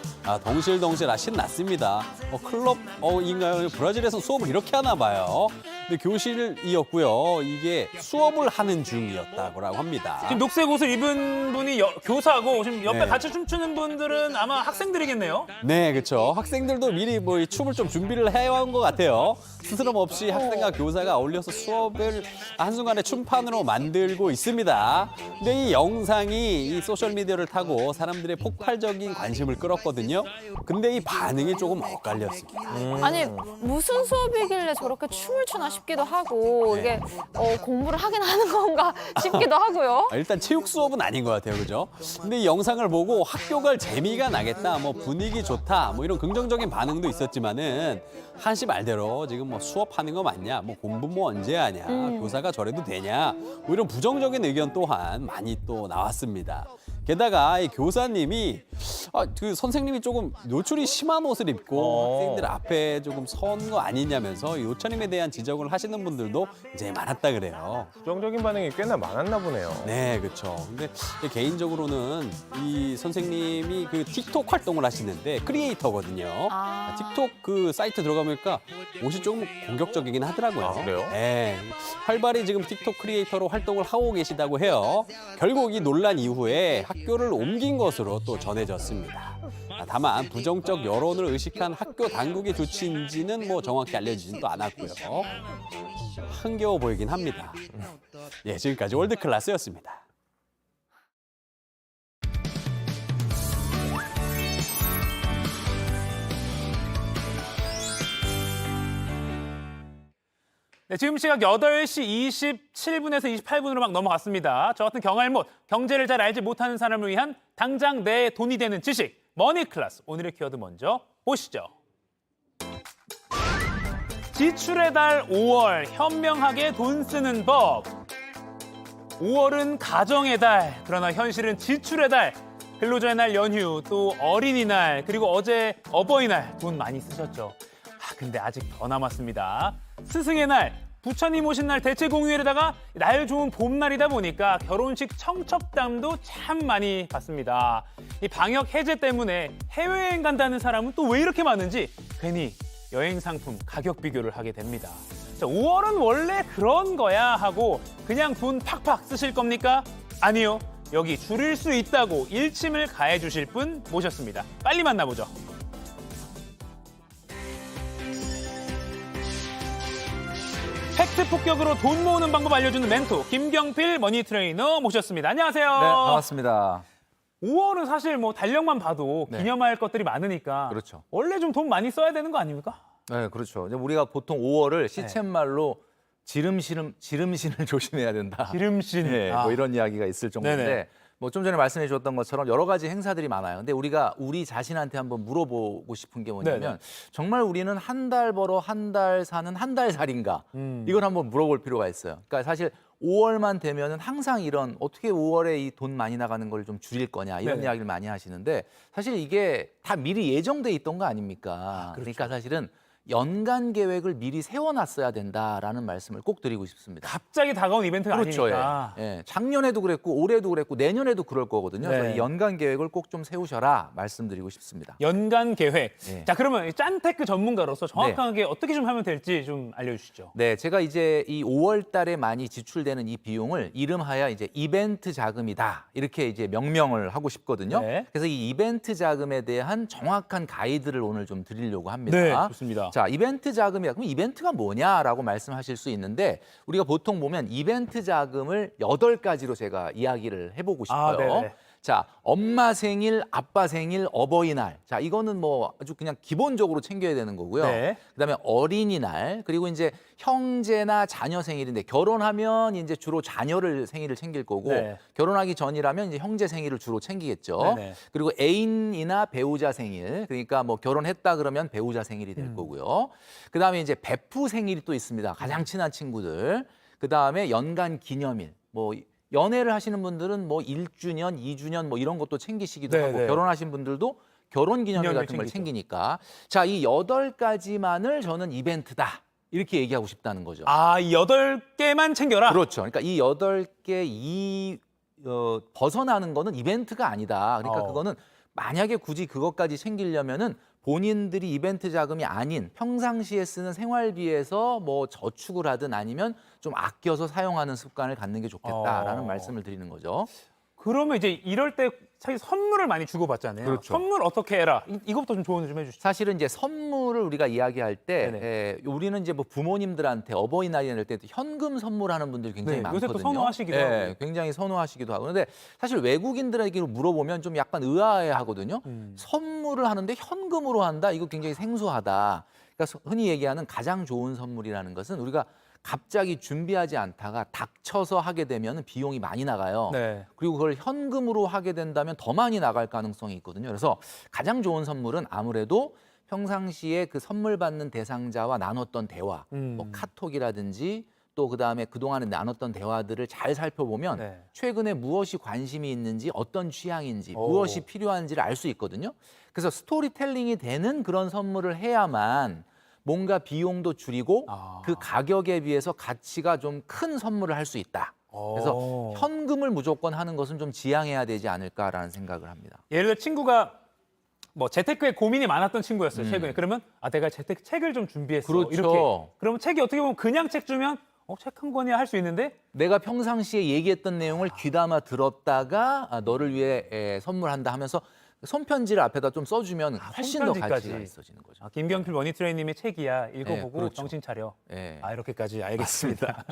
덩실덩실 신났습니다. 클럽인가요? 브라질에서 수업을 이렇게 하나 봐요. 근데 교실이었고요. 이게 수업을 하는 중이었다고 합니다. 지금 녹색 옷을 입은 분이 교사고 지금 옆에 네. 같이 춤추는 분들은 아마 학생들이겠네요. 네, 그렇죠. 학생들도 미리 이 춤을 좀 준비를 해온 것 같아요. 스스럼 없이 학생과 교사가 어울려서 수업을 한순간에 춤판으로 만들고 있습니다. 근데 이 영상이 이 소셜미디어를 타고 사람들의 폭발적인 관심을 끌었거든요. 근데 이 반응이 조금 엇갈렸습니다. 아니, 무슨 수업이길래 저렇게 춤을 추나 싶기도 하고 이게 공부를 하긴 하는 건가 싶기도 하고요. 일단 체육 수업은 아닌 것 같아요, 그죠? 근데 이 영상을 보고 학교 갈 재미가 나겠다, 분위기 좋다, 이런 긍정적인 반응도 있었지만은 한시 말대로 지금 수업하는 거 맞냐, 공부 언제 하냐, 교사가 저래도 되냐, 이런 부정적인 의견 또한 많이 또 나왔습니다. 게다가 이 교사님이 그 선생님이 조금 노출이 심한 옷을 입고 학생들 앞에 조금 선 거 아니냐면서 요처님에 대한 지적을 하시는 분들도 이제 많았다 그래요. 부정적인 반응이 꽤나 많았나 보네요. 네, 그렇죠. 근데 개인적으로는 이 선생님이 그 틱톡 활동을 하시는데 크리에이터거든요. 틱톡 그 사이트 들어가보니까 옷이 조금 공격적이긴 하더라고요. 그래요? 네, 활발히 지금 틱톡 크리에이터로 활동을 하고 계시다고 해요. 결국 이 논란 이후에 학교를 옮긴 것으로 또 전해졌습니다. 다만 부정적 여론을 의식한 학교 당국의 조치인지는 정확히 알려지진 또 않았고요. 흥겨워 보이긴 합니다. 예, 지금까지 월드클래스였습니다. 네, 지금 시각 8시 27분에서 28분으로 막 넘어갔습니다. 저 같은 경알못, 경제를 잘 알지 못하는 사람을 위한 당장 내 돈이 되는 지식, 머니클래스. 오늘의 키워드 먼저 보시죠. 지출의 달 5월, 현명하게 돈 쓰는 법. 5월은 가정의 달, 그러나 현실은 지출의 달. 근로자의 날 연휴, 또 어린이날, 그리고 어제 어버이날 돈 많이 쓰셨죠. 근데 아직 더 남았습니다. 스승의 날, 부처님 오신 날 대체 공휴일에다가 날 좋은 봄날이다 보니까 결혼식 청첩장도 참 많이 받습니다. 이 방역 해제 때문에 해외여행 간다는 사람은 또 왜 이렇게 많은지 괜히 여행 상품 가격 비교를 하게 됩니다. 자, 5월은 원래 그런 거야 하고 그냥 돈 팍팍 쓰실 겁니까? 아니요. 여기 줄일 수 있다고 일침을 가해 주실 분 모셨습니다. 빨리 만나보죠. 팩트 폭격으로 돈 모으는 방법 알려주는 멘토 김경필 머니 트레이너 모셨습니다. 안녕하세요. 네, 반갑습니다. 5월은 사실 달력만 봐도 기념할 것들이 많으니까 그렇죠. 원래 좀 돈 많이 써야 되는 거 아닙니까? 네, 그렇죠. 우리가 보통 5월을 시쳇말로 지름신을 조심해야 된다. 지름신. 네, 이런 이야기가 있을 정도인데 네네. 좀 전에 말씀해 주셨던 것처럼 여러 가지 행사들이 많아요. 근데 우리가 우리 자신한테 한번 물어보고 싶은 게 뭐냐면 네네. 정말 우리는 한 달 벌어 한 달 사는 한 달 살인가? 이걸 한번 물어볼 필요가 있어요. 그러니까 사실 5월만 되면은 항상 이런 어떻게 5월에 이 돈 많이 나가는 걸 좀 줄일 거냐 이런 네네. 이야기를 많이 하시는데 사실 이게 다 미리 예정돼 있던 거 아닙니까? 그러니까 사실은 연간 계획을 미리 세워놨어야 된다라는 말씀을 꼭 드리고 싶습니다. 갑자기 다가온 이벤트가 그렇죠. 아니니까. 예. 작년에도 그랬고 올해도 그랬고 내년에도 그럴 거거든요. 네. 그래서 이 연간 계획을 꼭 좀 세우셔라 말씀드리고 싶습니다. 연간 계획. 네. 자, 그러면 짠테크 전문가로서 정확하게 어떻게 좀 하면 될지 좀 알려주시죠. 네, 제가 이제 이 5월 달에 많이 지출되는 이 비용을 이름하여 이제 이벤트 자금이다. 이렇게 이제 명명을 하고 싶거든요. 네. 그래서 이 이벤트 자금에 대한 정확한 가이드를 오늘 좀 드리려고 합니다. 네, 좋습니다. 자, 이벤트 자금이야. 그럼 이벤트가 뭐냐라고 말씀하실 수 있는데 우리가 보통 보면 이벤트 자금을 8가지로 제가 이야기를 해보고 싶어요. 네네. 자, 엄마 생일, 아빠 생일, 어버이날. 자, 이거는 뭐 아주 그냥 기본적으로 챙겨야 되는 거고요. 네. 그다음에 어린이날, 그리고 이제 형제나 자녀 생일인데 결혼하면 이제 주로 자녀를 생일을 챙길 거고 네. 결혼하기 전이라면 이제 형제 생일을 주로 챙기겠죠. 네네. 그리고 애인이나 배우자 생일, 그러니까 뭐 결혼했다 그러면 배우자 생일이 될 거고요. 그다음에 이제 베프 생일이 또 있습니다. 가장 친한 친구들. 그다음에 연간 기념일. 뭐 연애를 하시는 분들은 뭐 1주년, 2주년 뭐 이런 것도 챙기시기도 네, 하고 네. 결혼하신 분들도 결혼 기념일 기념일 같은 걸 챙기죠. 챙기니까 자, 이 8가지만을 저는 이벤트다. 이렇게 얘기하고 싶다는 거죠. 아, 이 8개만 챙겨라? 그렇죠. 그러니까 이 8개 벗어나는 거는 이벤트가 아니다. 그러니까 그거는 만약에 굳이 그것까지 챙기려면은 본인들이 이벤트 자금이 아닌 평상시에 쓰는 생활비에서 뭐 저축을 하든 아니면 좀 아껴서 사용하는 습관을 갖는 게 좋겠다라는 말씀을 드리는 거죠. 그러면 이제 이럴 때 자기 선물을 많이 주고받잖아요. 그렇죠. 선물 어떻게 해라? 이것부터 좀 조언을 좀 해주시죠. 사실은 이제 선물을 우리가 이야기할 때 우리는 이제 뭐 부모님들한테 어버이날이나 이럴 때 현금 선물하는 분들이 굉장히 네, 많거든요. 요새 또 선호하시기도 하고. 굉장히 선호하시기도 하고. 근데 사실 외국인들에게 물어보면 좀 약간 의아해하거든요. 선물을 하는데 현금으로 한다? 이거 굉장히 생소하다. 그러니까 흔히 얘기하는 가장 좋은 선물이라는 것은 우리가 갑자기 준비하지 않다가 닥쳐서 하게 되면 비용이 많이 나가요. 네. 그리고 그걸 현금으로 하게 된다면 더 많이 나갈 가능성이 있거든요. 그래서 가장 좋은 선물은 아무래도 평상시에 그 선물 받는 대상자와 나눴던 대화, 뭐 카톡이라든지 또 그다음에 그동안에 나눴던 대화들을 잘 살펴보면 네. 최근에 무엇이 관심이 있는지 어떤 취향인지 무엇이 필요한지를 알 수 있거든요. 그래서 스토리텔링이 되는 그런 선물을 해야만 뭔가 비용도 줄이고 그 가격에 비해서 가치가 좀 큰 선물을 할 수 있다. 그래서 현금을 무조건 하는 것은 좀 지양해야 되지 않을까라는 생각을 합니다. 예를 들어 친구가 뭐 재테크에 고민이 많았던 친구였어요. 최근에. 그러면 내가 재테크 책을 좀 준비했어. 그렇죠. 이렇게. 그러면 책이 어떻게 보면 그냥 책 주면 책 한 권이야 할 수 있는데 내가 평상시에 얘기했던 내용을 귀담아 들었다가 너를 위해 선물한다 하면서 손편지를 앞에다 좀 써주면 훨씬 더 손편지까지. 가치가 있어지는 거죠. 김경필 머니트레이님의 책이야. 읽어보고 그렇죠. 정신 차려. 네. 이렇게까지 알겠습니다.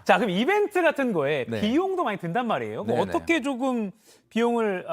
자, 그럼 이벤트 같은 거에 네. 비용도 많이 든단 말이에요. 뭐 네네. 어떻게 조금 비용을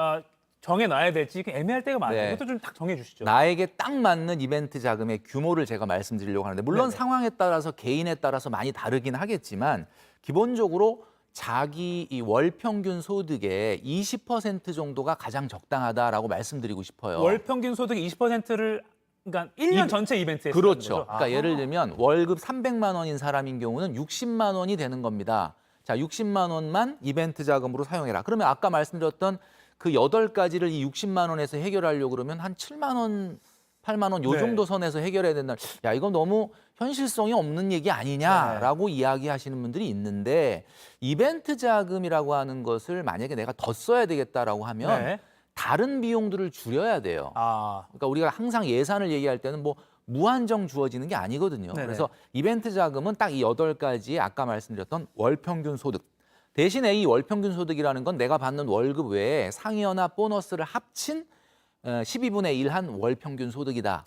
정해놔야 될지 애매할 때가 많아요. 네. 이것도 좀 딱 정해주시죠. 나에게 딱 맞는 이벤트 자금의 규모를 제가 말씀드리려고 하는데 물론 네네. 상황에 따라서 개인에 따라서 많이 다르긴 하겠지만 기본적으로 자기 이 월 평균 소득의 20% 정도가 가장 적당하다라고 말씀드리고 싶어요. 월 평균 소득의 20%를 그러니까 1년 전체 이벤트에 그렇죠. 쓰는 거죠? 그러니까 예를 들면 월급 300만 원인 사람인 경우는 60만 원이 되는 겁니다. 자, 60만 원만 이벤트 자금으로 사용해라. 그러면 아까 말씀드렸던 그 8가지를 이 60만 원에서 해결하려고 그러면 한 7만 원, 8만 원 요 네. 정도 선에서 해결해야 된다. 야, 이건 너무 현실성이 없는 얘기 아니냐라고 이야기하시는 분들이 있는데 이벤트 자금이라고 하는 것을 만약에 내가 더 써야 되겠다라고 하면 네. 다른 비용들을 줄여야 돼요. 그러니까 우리가 항상 예산을 얘기할 때는 뭐 무한정 주어지는 게 아니거든요. 네네. 그래서 이벤트 자금은 딱 이 8가지의 아까 말씀드렸던 월 평균 소득. 대신에 이 월 평균 소득이라는 건 내가 받는 월급 외에 상여나 보너스를 합친 12분의 1 한 월 평균 소득이다.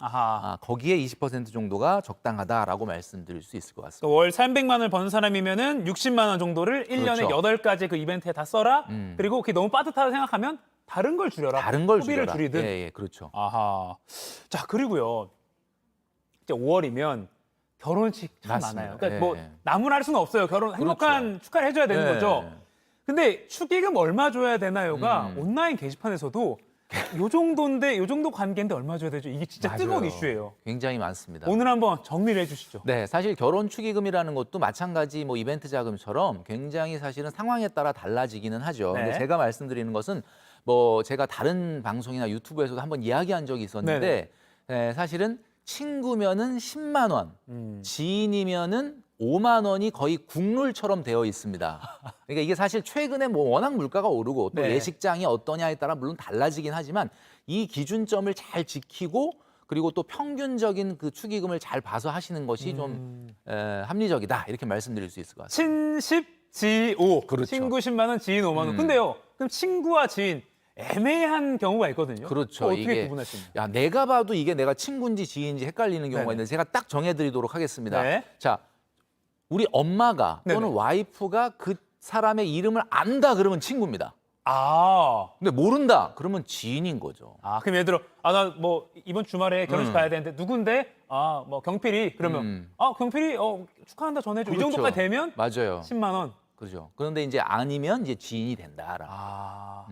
거기에 20% 정도가 적당하다라고 말씀드릴 수 있을 것 같습니다. 월 300만 원을 버는 사람이면은 60만 원 정도를 1년에 그렇죠. 8가지 그 이벤트에 다 써라. 그리고 그게 너무 빠듯하다 생각하면 다른 걸 줄여라. 다른 걸 소비를 줄여라. 줄이든. 예, 그렇죠. 자, 그리고요. 이제 5월이면 결혼식 참 맞습니다. 많아요. 그러니까 예. 뭐 나무랄 수는 없어요. 행복한 축하를 해줘야 되는 예. 거죠. 근데 축의금 얼마 줘야 되나요가 온라인 게시판에서도 요 정도인데 요 정도 관계인데 얼마 줘야 되죠? 이게 진짜 맞아요. 뜨거운 이슈예요. 굉장히 많습니다. 오늘 한번 정리를 해주시죠. 네, 사실 결혼 축의금이라는 것도 마찬가지 뭐 이벤트 자금처럼 굉장히 사실은 상황에 따라 달라지기는 하죠. 네. 근데 제가 말씀드리는 것은 뭐 제가 다른 방송이나 유튜브에서도 한번 이야기한 적이 있었는데 사실은 친구면은 10만 원, 지인이면은 5만 원이 거의 국룰처럼 되어 있습니다. 그러니까 이게 사실 최근에 뭐 워낙 물가가 오르고 또 네. 예식장이 어떠냐에 따라 물론 달라지긴 하지만 이 기준점을 잘 지키고 그리고 또 평균적인 그 축의금을 잘 봐서 하시는 것이 좀 합리적이다 이렇게 말씀드릴 수 있을 것 같습니다. 친십, 지오. 그렇죠. 친구 10만 원, 지인 5만 원. 근데요, 그럼 친구와 지인 애매한 경우가 있거든요. 그렇죠. 어떻게 이게 구분할 수 있나요? 야, 내가 봐도 이게 내가 친구인지 지인인지 헷갈리는 경우가 네네. 있는데 제가 딱 정해드리도록 하겠습니다. 네. 자, 우리 엄마가 또는 네네. 와이프가 그 사람의 이름을 안다 그러면 친구입니다. 근데 모른다. 그러면 지인인 거죠. 그럼 예를 들어 나 뭐 이번 주말에 결혼식 가야 되는데 누군데? 뭐 경필이 그러면 경필이 축하한다 전해줘. 이 그렇죠. 정도까지 되면 맞아요. 10만 원. 그렇죠. 그런데 이제 아니면 이제 지인이 된다라.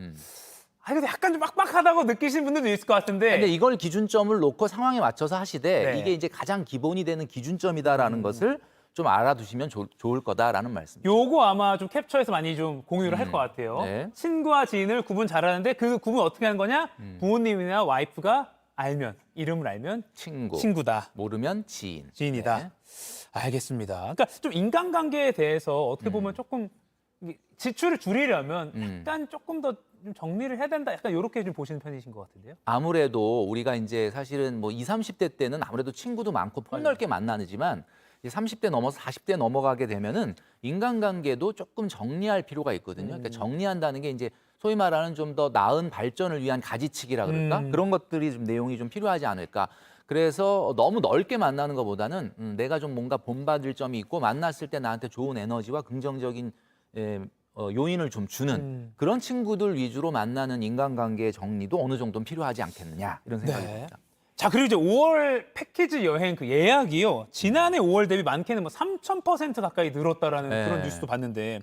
근데 약간 좀 빡빡하다고 느끼시는 분들도 있을 것 같은데. 근데 이걸 기준점을 놓고 상황에 맞춰서 하시되 네. 이게 이제 가장 기본이 되는 기준점이다라는 것을 좀 알아두시면 좋을 거다라는 말씀입니다. 요거 아마 좀 캡처해서 많이 좀 공유를 할 것 같아요. 네. 친구와 지인을 구분 잘하는데 그 구분 어떻게 하는 거냐? 부모님이나 와이프가 알면, 이름을 알면 친구다. 모르면 지인. 지인이다. 네. 알겠습니다. 그러니까 좀 인간관계에 대해서 어떻게 보면 조금 지출을 줄이려면 약간 조금 더 좀 정리를 해야 된다. 약간 이렇게 좀 보시는 편이신 것 같은데요. 아무래도 우리가 이제 사실은 뭐 20, 30대 때는 아무래도 친구도 많고 폭넓게 만나지만 이제 30대 넘어서 40대 넘어가게 되면은 인간관계도 조금 정리할 필요가 있거든요. 그러니까 정리한다는 게 이제 소위 말하는 좀 더 나은 발전을 위한 가지치기라 그럴까? 그런 것들이 좀 내용이 좀 필요하지 않을까? 그래서 너무 넓게 만나는 것보다는 내가 좀 뭔가 본받을 점이 있고 만났을 때 나한테 좋은 에너지와 긍정적인 요인을 좀 주는 그런 친구들 위주로 만나는 인간관계의 정리도 어느 정도는 필요하지 않겠느냐 이런 생각이 듭니다. 자, 그리고 이제 5월 패키지 여행 그 예약이요. 지난해 5월 대비 많게는 뭐 3,000% 가까이 늘었다라는 네. 그런 뉴스도 봤는데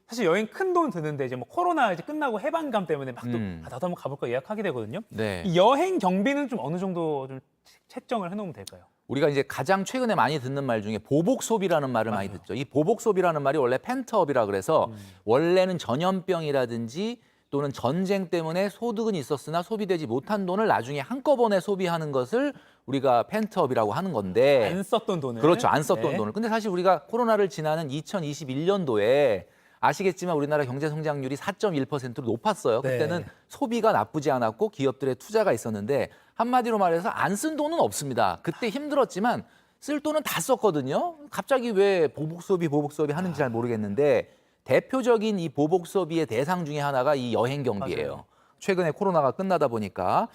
사실 여행 큰 돈 드는데 이제 뭐 코로나 이제 끝나고 해방감 때문에 막 또 나도 한번 가볼까 예약하게 되거든요. 네. 이 여행 경비는 좀 어느 정도 좀 책정을 해놓으면 될까요? 우리가 이제 가장 최근에 많이 듣는 말 중에 보복 소비라는 말을 많이 듣죠. 이 보복 소비라는 말이 원래 펜트업이라 그래서 원래는 전염병이라든지 또는 전쟁 때문에 소득은 있었으나 소비되지 못한 돈을 나중에 한꺼번에 소비하는 것을 우리가 펜트업이라고 하는 건데 안 썼던 돈을. 그렇죠. 안 썼던 네. 돈을. 근데 사실 우리가 코로나를 지나는 2021년도에 아시겠지만 우리나라 경제 성장률이 4.1%로 높았어요. 네. 그때는 소비가 나쁘지 않았고 기업들의 투자가 있었는데 한마디로 말해서 안 쓴 돈은 없습니다. 그때 힘들었지만 쓸 돈은 다 썼거든요. 갑자기 왜 보복 소비 하는지 잘 모르겠는데 대표적인 이 보복 소비의 대상 중에 하나가 이 여행 경비예요. 맞아요. 최근에 코로나가 끝나다 보니까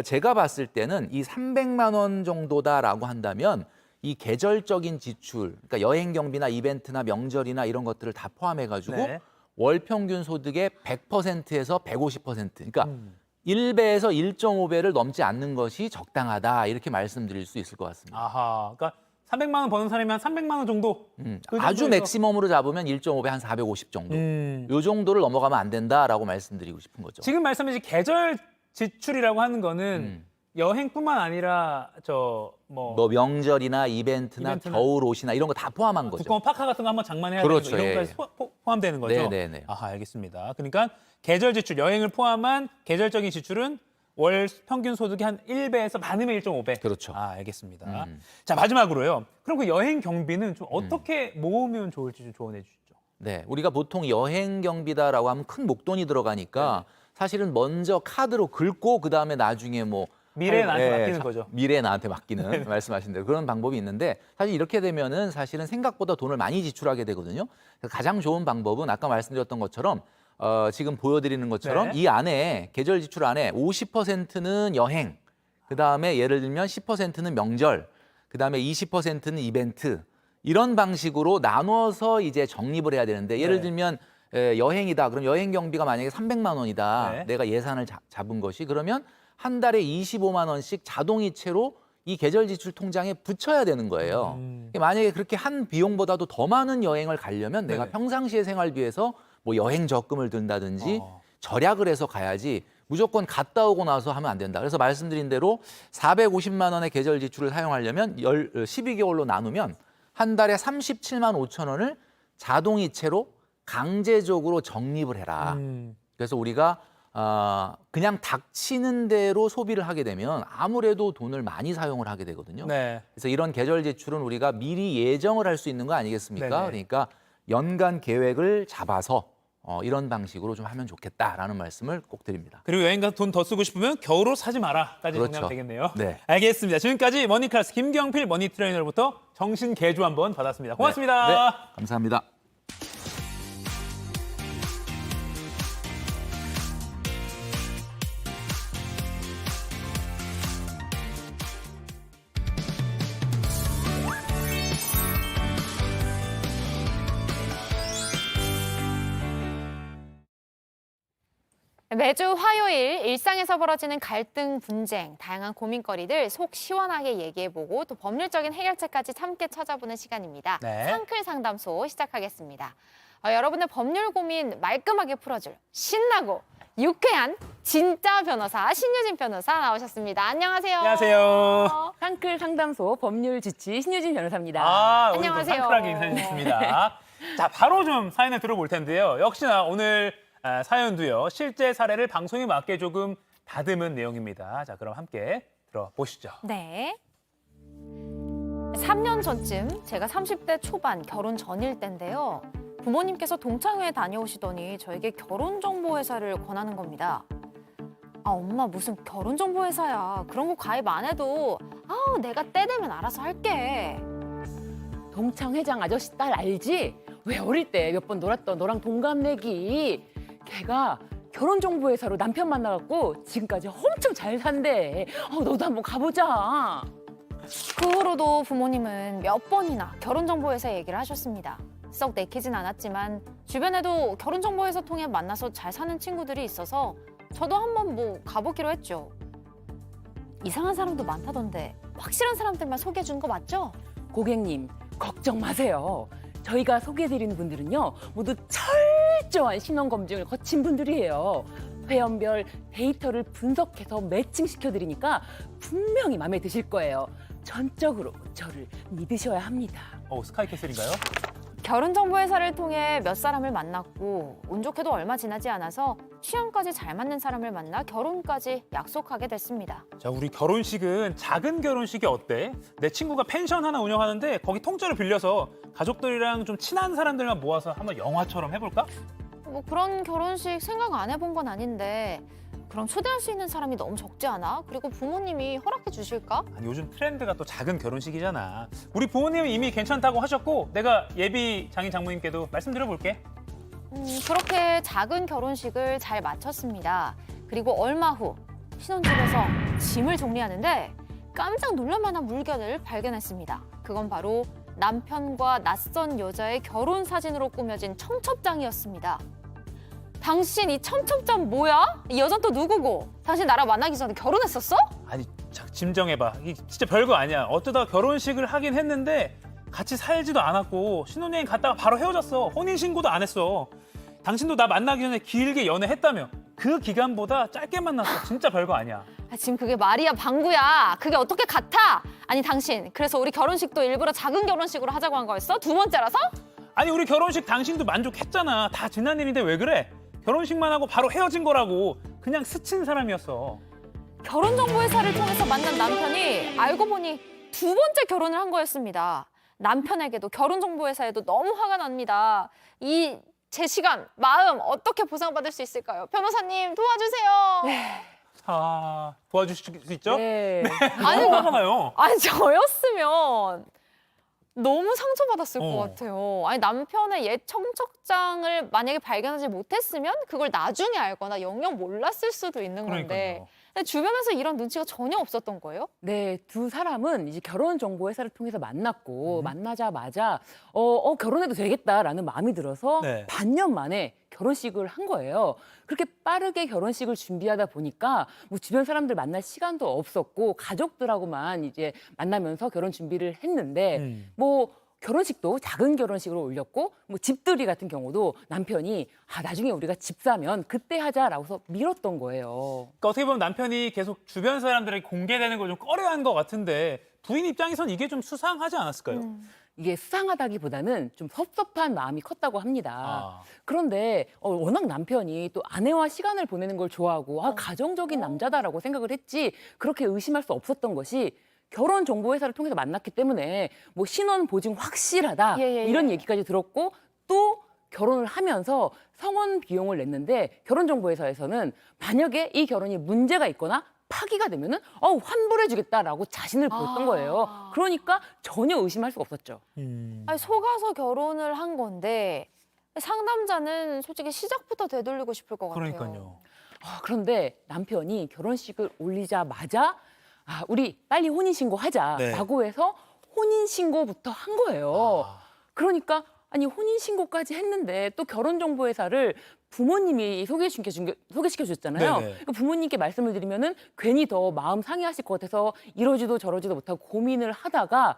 제가 봤을 때는 이 300만 원 정도다라고 한다면 이 계절적인 지출, 그러니까 여행 경비나 이벤트나 명절이나 이런 것들을 다 포함해가지고 네. 월 평균 소득의 100%에서 150%, 그러니까 1배에서 1.5배를 넘지 않는 것이 적당하다 이렇게 말씀드릴 수 있을 것 같습니다. 아하. 그러니까 300만 원 버는 사람이 한 300만 원 정도. 그 아주 정도에서- 맥시멈으로 잡으면 1.5배 한 450 정도. 요 정도를 넘어가면 안 된다라고 말씀드리고 싶은 거죠. 지금 말씀하신 계절 지출이라고 하는 거는 여행뿐만 아니라 뭐 명절이나 이벤트나 겨울 옷이나 이런 거 다 포함한 거죠. 두꺼운 파카 같은 거 한번 장만해야 그렇죠, 되는 거 이런 것까지 포함되는 거죠? 네네네. 아하, 알겠습니다. 그러니까 계절 지출, 여행을 포함한 계절적인 지출은 월 평균 소득이 한 1배에서 많으면 1.5배. 그렇죠. 알겠습니다. 자, 마지막으로요. 그럼 그 여행 경비는 좀 어떻게 모으면 좋을지 좀 조언해 주시죠. 네, 우리가 보통 여행 경비다라고 하면 큰 목돈이 들어가니까 사실은 먼저 카드로 긁고 그다음에 나중에 뭐 미래에 나한테 맡기는 거죠. 미래에 나한테 맡기는 말씀하신 대로 그런 방법이 있는데 사실 이렇게 되면은 사실은 생각보다 돈을 많이 지출하게 되거든요. 그래서 가장 좋은 방법은 아까 말씀드렸던 것처럼 지금 보여드리는 것처럼 네. 이 안에 계절 지출 안에 50%는 여행, 그다음에 예를 들면 10%는 명절, 그다음에 20%는 이벤트 이런 방식으로 나눠서 이제 적립을 해야 되는데 예를 네. 들면 여행이다. 그럼 여행 경비가 만약에 300만 원이다. 네. 내가 예산을 잡은 것이 그러면 한 달에 25만 원씩 자동이체로 이 계절 지출 통장에 붙여야 되는 거예요. 만약에 그렇게 한 비용보다도 더 많은 여행을 가려면 내가 네. 평상시의 생활비에서 뭐 여행 적금을 든다든지 절약을 해서 가야지 무조건 갔다 오고 나서 하면 안 된다. 그래서 말씀드린 대로 450만 원의 계절 지출을 사용하려면 12개월로 나누면 한 달에 37만 5천 원을 자동이체로 강제적으로 적립을 해라. 그래서 우리가 그냥 닥치는 대로 소비를 하게 되면 아무래도 돈을 많이 사용을 하게 되거든요. 네. 그래서 이런 계절 지출은 우리가 미리 예정을 할 수 있는 거 아니겠습니까? 네네. 그러니까 연간 계획을 잡아서 이런 방식으로 좀 하면 좋겠다라는 말씀을 꼭 드립니다. 그리고 여행 가서 돈 더 쓰고 싶으면 겨울옷 사지 마라까지 그렇죠. 정리하면 되겠네요. 네. 알겠습니다. 지금까지 머니클래스 김경필 머니 트레이너로부터 정신 개조 한번 받았습니다. 고맙습니다. 네, 감사합니다. 매주 화요일 일상에서 벌어지는 갈등, 분쟁, 다양한 고민거리들 속 시원하게 얘기해보고 또 법률적인 해결책까지 함께 찾아보는 시간입니다. 네. 상클 상담소 시작하겠습니다. 여러분의 법률 고민 말끔하게 풀어줄 신나고 유쾌한 진짜 변호사 신유진 변호사 나오셨습니다. 안녕하세요. 안녕하세요. 상클 상담소 법률 지치 신유진 변호사입니다. 오늘도 안녕하세요. 상클하게 인사해 주셨습니다. 자, 바로 좀 사연을 들어볼 텐데요. 역시나 오늘 사연도요. 실제 사례를 방송에 맞게 조금 다듬은 내용입니다. 자, 그럼 함께 들어보시죠. 네. 3년 전쯤 제가 30대 초반 결혼 전일 때인데요. 부모님께서 동창회에 다녀오시더니 저에게 결혼정보회사를 권하는 겁니다. 엄마 무슨 결혼정보회사야. 그런 거 가입 안 해도 내가 때 되면 알아서 할게. 동창 회장 아저씨 딸 알지? 왜 어릴 때 몇 번 놀았던 너랑 동갑내기. 걔가 결혼정보회사로 남편 만나갖고 지금까지 엄청 잘 산대. 너도 한번 가보자. 그 후로도 부모님은 몇 번이나 결혼정보회사 얘기를 하셨습니다. 썩 내키진 않았지만 주변에도 결혼정보회사 통해 만나서 잘 사는 친구들이 있어서 저도 한번 가보기로 했죠. 이상한 사람도 많다던데 확실한 사람들만 소개해준 거 맞죠? 고객님 걱정 마세요. 저희가 소개해드리는 분들은요 모두 철저한 신원검증을 거친 분들이에요. 회원별 데이터를 분석해서 매칭시켜드리니까 분명히 마음에 드실 거예요. 전적으로 저를 믿으셔야 합니다. 스카이캐슬인가요? 결혼정보회사를 통해 몇 사람을 만났고 운 좋게도 얼마 지나지 않아서 취향까지 잘 맞는 사람을 만나 결혼까지 약속하게 됐습니다. 자, 우리 결혼식은 작은 결혼식이 어때? 내 친구가 펜션 하나 운영하는데 거기 통째로 빌려서 가족들이랑 좀 친한 사람들만 모아서 한번 영화처럼 해볼까? 그런 결혼식 생각 안 해본 건 아닌데 그럼 초대할 수 있는 사람이 너무 적지 않아? 그리고 부모님이 허락해 주실까? 아니, 요즘 트렌드가 또 작은 결혼식이잖아. 우리 부모님은 이미 괜찮다고 하셨고 내가 예비 장인 장모님께도 말씀드려볼게. 그렇게 작은 결혼식을 잘 마쳤습니다. 그리고 얼마 후 신혼집에서 짐을 정리하는데 깜짝 놀랄만한 물건을 발견했습니다. 그건 바로 남편과 낯선 여자의 결혼 사진으로 꾸며진 청첩장이었습니다. 당신 이 청첩장 뭐야? 이 여자는 또 누구고? 당신 나랑 만나기 전에 결혼했었어? 아니, 짐정해봐. 이게 진짜 별거 아니야. 어쩌다 결혼식을 하긴 했는데 같이 살지도 않았고 신혼여행 갔다가 바로 헤어졌어. 혼인신고도 안 했어. 당신도 나 만나기 전에 길게 연애했다며. 그 기간보다 짧게 만났어. 진짜 별거 아니야. 지금 그게 말이야 방구야. 그게 어떻게 같아? 아니 당신 그래서 우리 결혼식도 일부러 작은 결혼식으로 하자고 한 거였어? 두 번째라서? 아니, 우리 결혼식 당신도 만족했잖아. 다 지난 일인데 왜 그래? 결혼식만 하고 바로 헤어진 거라고. 그냥 스친 사람이었어. 결혼정보회사를 통해서 만난 남편이 알고 보니 두 번째 결혼을 한 거였습니다. 남편에게도 결혼정보회사에도 너무 화가 납니다. 이 제 시간, 마음 어떻게 보상받을 수 있을까요? 변호사님 도와주세요. 도와주실 수 있죠? 네. 아니, 화가 나요. 아니 저였으면 너무 상처받았을 것 같아요. 아니 남편의 옛 청첩장을 만약에 발견하지 못했으면 그걸 나중에 알거나 영영 몰랐을 수도 있는 건데 그러니까요. 근데 주변에서 이런 눈치가 전혀 없었던 거예요? 네, 두 사람은 이제 결혼정보회사를 통해서 만났고 만나자마자 결혼해도 되겠다라는 마음이 들어서 네. 반년 만에 결혼식을 한 거예요. 그렇게 빠르게 결혼식을 준비하다 보니까 주변 사람들 만날 시간도 없었고 가족들하고만 이제 만나면서 결혼 준비를 했는데 결혼식도 작은 결혼식으로 올렸고 집들이 같은 경우도 남편이 나중에 우리가 집 사면 그때 하자라고서 미뤘던 거예요. 그러니까 어떻게 보면 남편이 계속 주변 사람들에게 공개되는 걸 좀 꺼려한 것 같은데 부인 입장에선 이게 좀 수상하지 않았을까요? 이게 수상하다기보다는 좀 섭섭한 마음이 컸다고 합니다. 그런데 워낙 남편이 또 아내와 시간을 보내는 걸 좋아하고 가정적인 남자다라고 생각을 했지 그렇게 의심할 수 없었던 것이 결혼정보회사를 통해서 만났기 때문에 신원 보증 확실하다 이런 얘기까지 들었고 또 결혼을 하면서 성혼 비용을 냈는데 결혼정보회사에서는 만약에 이 결혼이 문제가 있거나 파기가 되면은 환불해주겠다라고 자신을 보였던 거예요. 그러니까 전혀 의심할 수가 없었죠. 아니, 속아서 결혼을 한 건데 상담자는 솔직히 시작부터 되돌리고 싶을 것 같아요. 그러니까요. 그런데 남편이 결혼식을 올리자마자 우리 빨리 혼인신고하자라고 해서 혼인신고부터 한 거예요. 그러니까 아니 혼인신고까지 했는데 또 결혼정보회사를 부모님이 소개시켜 주셨잖아요. 네네. 그 부모님께 말씀을 드리면은 괜히 더 마음 상해하실 것 같아서 이러지도 저러지도 못하고 고민을 하다가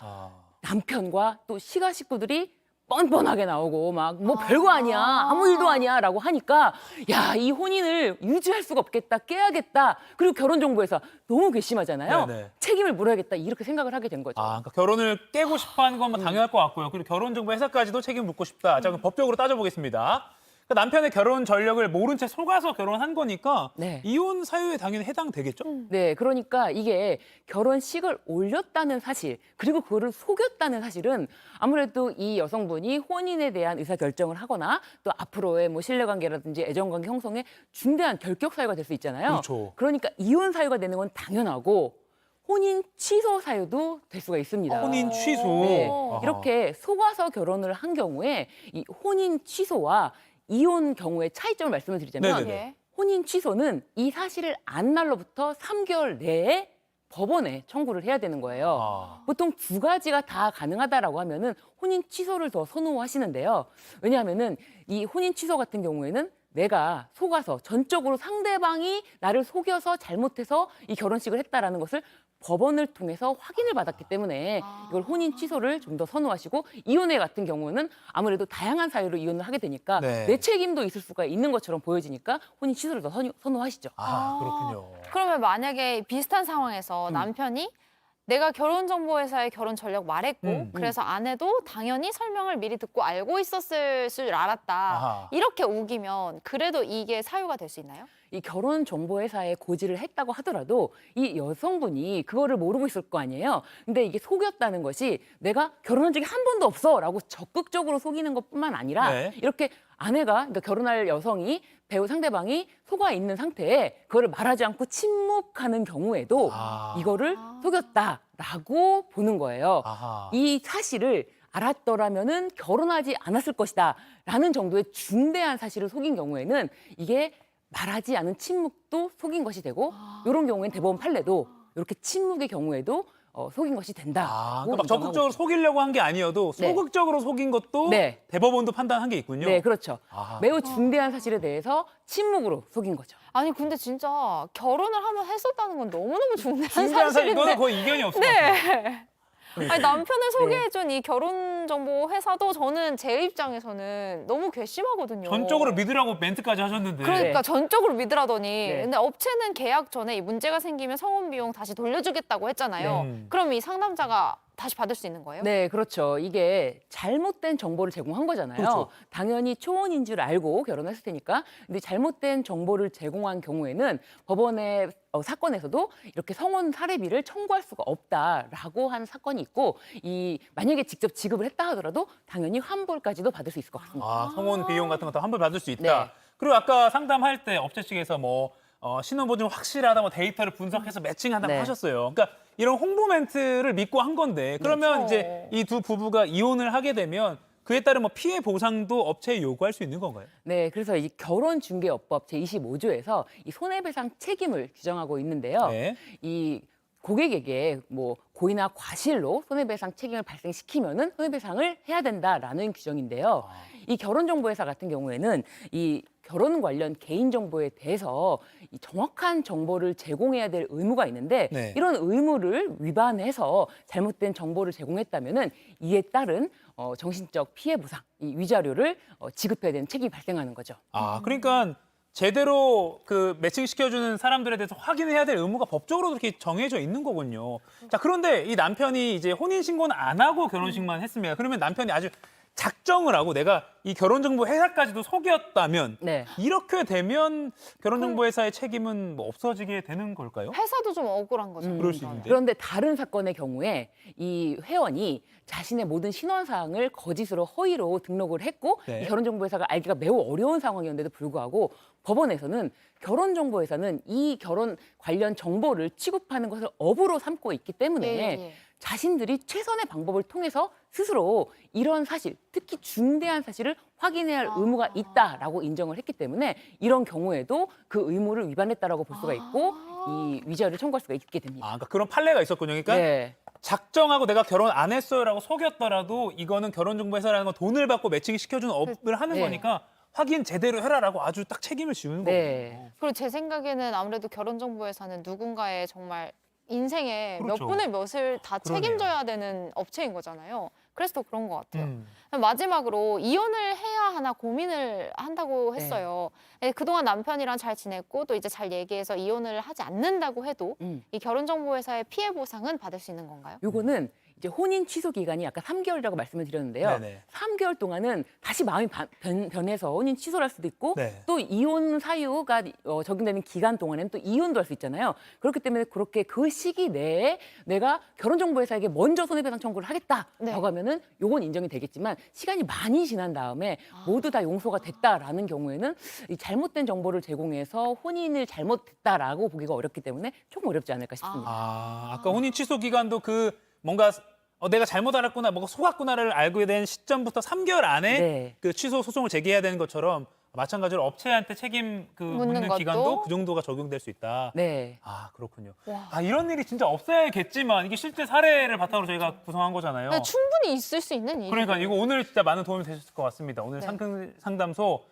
남편과 또 시가 식구들이 뻔뻔하게 나오고 막 뭐 별거 아니야, 아무 일도 아니야라고 하니까 야, 이 혼인을 유지할 수가 없겠다, 깨야겠다. 그리고 결혼정보회사 너무 괘씸하잖아요. 네네. 책임을 물어야겠다 이렇게 생각을 하게 된 거죠. 그러니까 결혼을 깨고 싶어하는 것만 당연할 것 같고요. 그리고 결혼정보회사까지도 책임 묻고 싶다. 자, 그럼 법적으로 따져보겠습니다. 그러니까 남편의 결혼 전력을 모른 채 속아서 결혼한 거니까 네. 이혼 사유에 당연히 해당되겠죠? 네, 그러니까 이게 결혼식을 올렸다는 사실, 그리고 그거를 속였다는 사실은 아무래도 이 여성분이 혼인에 대한 의사결정을 하거나 또 앞으로의 뭐 신뢰관계라든지 애정관계 형성에 중대한 결격 사유가 될 수 있잖아요. 그렇죠. 그러니까 이혼 사유가 되는 건 당연하고 혼인 취소 사유도 될 수가 있습니다. 혼인 취소. 네, 아하. 이렇게 속아서 결혼을 한 경우에 이 혼인 취소와 이혼 경우의 차이점을 말씀을 드리자면 네네네. 혼인 취소는 이 사실을 안 날로부터 3개월 내에 법원에 청구를 해야 되는 거예요. 보통 두 가지가 다 가능하다라고 하면은 혼인 취소를 더 선호하시는데요. 왜냐하면은 이 혼인 취소 같은 경우에는 내가 속아서 전적으로 상대방이 나를 속여서 잘못해서 이 결혼식을 했다라는 것을 법원을 통해서 확인을 받았기 때문에 이걸 혼인 취소를 좀 더 선호하시고 이혼회 같은 경우는 아무래도 다양한 사유로 이혼을 하게 되니까 네. 내 책임도 있을 수가 있는 것처럼 보여지니까 혼인 취소를 더 선호하시죠. 그렇군요. 그러면 만약에 비슷한 상황에서 남편이 내가 결혼정보회사에 결혼 전력 말했고 그래서 아내도 당연히 설명을 미리 듣고 알고 있었을 줄 알았다. 아하. 이렇게 우기면 그래도 이게 사유가 될 수 있나요? 이 결혼정보회사에 고지를 했다고 하더라도 이 여성분이 그거를 모르고 있을 거 아니에요. 근데 이게 속였다는 것이 내가 결혼한 적이 한 번도 없어라고 적극적으로 속이는 것뿐만 아니라 네. 이렇게 아내가 그러니까 결혼할 여성이 배우 상대방이 속아 있는 상태에 그거를 말하지 않고 침묵하는 경우에도 이거를 속였다라고 보는 거예요. 아하. 이 사실을 알았더라면은 결혼하지 않았을 것이다라는 정도의 중대한 사실을 속인 경우에는 이게 말하지 않은 침묵도 속인 것이 되고 이런 경우에는 대법원 판례도 이렇게 침묵의 경우에도 속인 것이 된다. 그러니까 막 적극적으로 속이려고 한 게 아니어도 네. 소극적으로 속인 것도 네. 대법원도 판단한 게 있군요. 네, 그렇죠. 아하. 매우 중대한 사실에 대해서 침묵으로 속인 거죠. 아니 근데 진짜 결혼을 한번 했었다는 건 너무너무 중대한 중대한 사실, 사실인데. 이거는 거의 이견이 없을 것 같아요. 네. 아니, 남편을 소개해준 이 결혼정보 회사도 저는 제 입장에서는 너무 괘씸하거든요. 전적으로 믿으라고 멘트까지 하셨는데. 그러니까 전적으로 믿으라더니. 네. 근데 업체는 계약 전에 이 문제가 생기면 성원 비용 다시 돌려주겠다고 했잖아요. 네. 그럼 이 상담자가 다시 받을 수 있는 거예요? 네, 그렇죠. 이게 잘못된 정보를 제공한 거잖아요. 그렇죠. 당연히 초혼인 줄 알고 결혼했을 테니까. 근데 잘못된 정보를 제공한 경우에는 법원의 사건에서도 이렇게 성혼 사례비를 청구할 수가 없다라고 하는 사건이 있고 이 만약에 직접 지급을 했다 하더라도 당연히 환불까지도 받을 수 있을 것 같습니다. 성혼 비용 같은 것도 환불 받을 수 있다. 네. 그리고 아까 상담할 때 업체 측에서 뭐 신혼보증 확실하다, 뭐 데이터를 분석해서 매칭한다고 네. 하셨어요. 그러니까 이런 홍보 멘트를 믿고 한 건데 그러면 그렇죠. 이제 이 두 부부가 이혼을 하게 되면 그에 따른 뭐 피해 보상도 업체에 요구할 수 있는 건가요? 네, 그래서 이 결혼중개업법 제25조에서 이 손해배상 책임을 규정하고 있는데요. 네. 이 고객에게 뭐 고의나 과실로 손해배상 책임을 발생시키면은 손해배상을 해야 된다라는 규정인데요. 이 결혼정보회사 같은 경우에는 이 결혼 관련 개인정보에 대해서 이 정확한 정보를 제공해야 될 의무가 있는데 네. 이런 의무를 위반해서 잘못된 정보를 제공했다면은 이에 따른 정신적 피해 보상, 이 위자료를 지급해야 되는 책임이 발생하는 거죠. 그러니까 제대로 그 매칭시켜주는 사람들에 대해서 확인해야 될 의무가 법적으로 그렇게 정해져 있는 거군요. 자, 그런데 이 남편이 이제 혼인신고는 안 하고 결혼식만 했습니다. 그러면 남편이 아주 작정을 하고 내가 이 결혼정보 회사까지도 속였다면 네. 이렇게 되면 결혼정보 회사의 책임은 뭐 없어지게 되는 걸까요? 회사도 좀 억울한 거죠. 그럴 수 있는데. 그런데 다른 사건의 경우에 이 회원이 자신의 모든 신원사항을 거짓으로 허위로 등록을 했고 네. 이 결혼정보회사가 알기가 매우 어려운 상황이었는데도 불구하고 법원에서는 결혼정보회사는 이 결혼 관련 정보를 취급하는 것을 업으로 삼고 있기 때문에 예. 자신들이 최선의 방법을 통해서 스스로 이런 사실, 특히 중대한 사실을 확인해야 할 의무가 있다라고 인정을 했기 때문에 이런 경우에도 그 의무를 위반했다라고 볼 수가 있고 이 위자료를 청구할 수가 있게 됩니다. 그러니까 그런 판례가 있었군요. 그러니까 네. 작정하고 내가 결혼 안 했어요라고 속였더라도 이거는 결혼정보회사라는 건 돈을 받고 매칭시켜주는 업을 하는 네. 거니까 확인 제대로 해라라고 아주 딱 책임을 지우는 거예요. 그리고 제 생각에는 아무래도 결혼정보회사는 누군가의 정말 인생의 그렇죠. 몇 분의 몇을 다 그러네요. 책임져야 되는 업체인 거잖아요. 그래서 더 그런 것 같아요. 마지막으로 이혼을 해야 하나 고민을 한다고 했어요. 그동안 남편이랑 잘 지냈고 또 이제 잘 얘기해서 이혼을 하지 않는다고 해도 이 결혼정보회사의 피해 보상은 받을 수 있는 건가요? 요거는 이제 혼인 취소 기간이 아까 3개월이라고 말씀을 드렸는데요. 네네. 3개월 동안은 다시 마음이 변해서 혼인 취소를 할 수도 있고 네. 또 이혼 사유가 적용되는 기간 동안에는 또 이혼도 할 수 있잖아요. 그렇기 때문에 그렇게 그 시기 내에 내가 결혼정보회사에게 먼저 손해배상 청구를 하겠다라고 하면은 요건 인정이 되겠지만 시간이 많이 지난 다음에 모두 다 용서가 됐다라는 경우에는 이 잘못된 정보를 제공해서 혼인을 잘못했다라고 보기가 어렵기 때문에 조금 어렵지 않을까 싶습니다. 아까 혼인 취소 기간도 그 뭔가 내가 잘못 알았구나, 뭔가 속았구나를 알게 된 시점부터 3개월 안에 그 취소 소송을 제기해야 되는 것처럼 마찬가지로 업체한테 책임 묻는 것도? 기간도 그 정도가 적용될 수 있다. 네. 아, 그렇군요. 이런 일이 진짜 없어야겠지만 이게 실제 사례를 바탕으로 저희가 구성한 거잖아요. 충분히 있을 수 있는 일이에요. 그러니까 이거 오늘 진짜 많은 도움이 되셨을 것 같습니다. 오늘 상담소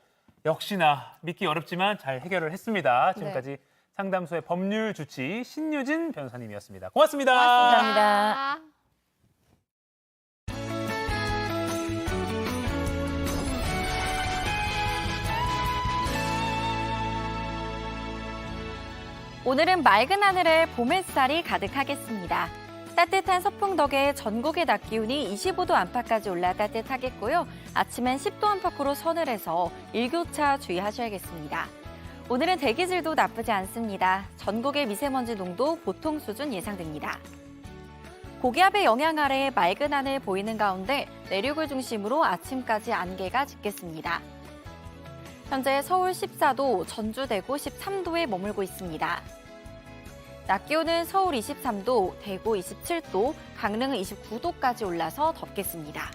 역시나 믿기 어렵지만 잘 해결을 했습니다. 지금까지 상담소의 법률 주치 신유진 변호사님이었습니다. 고맙습니다. 감사합니다. 오늘은 맑은 하늘에 봄 햇살이 가득하겠습니다. 따뜻한 서풍 덕에 전국의 낮 기온이 25도 안팎까지 올라 따뜻하겠고요. 아침엔 10도 안팎으로 서늘해서 일교차 주의하셔야겠습니다. 오늘은 대기질도 나쁘지 않습니다. 전국의 미세먼지 농도 보통 수준 예상됩니다. 고기압의 영향 아래 맑은 하늘 보이는 가운데 내륙을 중심으로 아침까지 안개가 짙겠습니다. 현재 서울 14도, 전주 대구 13도에 머물고 있습니다. 낮 기온은 서울 23도, 대구 27도, 강릉은 29도까지 올라서 덥겠습니다.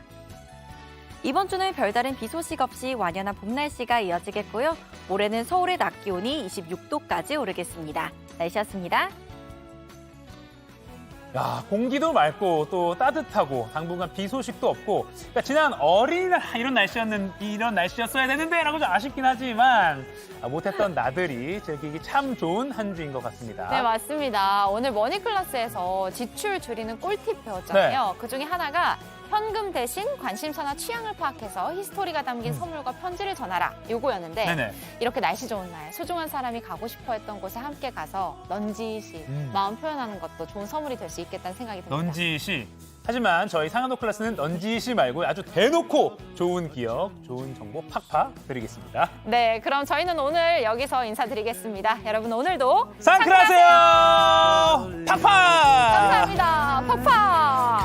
이번 주는 별다른 비 소식 없이 완연한 봄 날씨가 이어지겠고요. 모레는 서울의 낮 기온이 26도까지 오르겠습니다. 날씨였습니다. 야, 공기도 맑고 또 따뜻하고 당분간 비 소식도 없고 그러니까 지난 어린이날 이런 날씨였어야 되는데라고 좀 아쉽긴 하지만 못했던 나들이 즐기기 참 좋은 한 주인 것 같습니다. 네, 맞습니다. 오늘 머니클래스에서 지출 줄이는 꿀팁 배웠잖아요. 그중에 하나가 현금 대신 관심사나 취향을 파악해서 히스토리가 담긴 선물과 편지를 전하라. 요거였는데 이렇게 날씨 좋은 날 소중한 사람이 가고 싶어 했던 곳에 함께 가서 넌지시 마음 표현하는 것도 좋은 선물이 될 수 있겠다는 생각이 듭니다. 넌지시. 하지만 저희 상한도 클래스는 넌지시 말고 아주 대놓고 좋은 기억, 좋은 정보 팍팍 드리겠습니다. 네, 그럼 저희는 오늘 여기서 인사드리겠습니다. 여러분 오늘도 상쾌하세요! 팍팍! 감사합니다. 팍팍!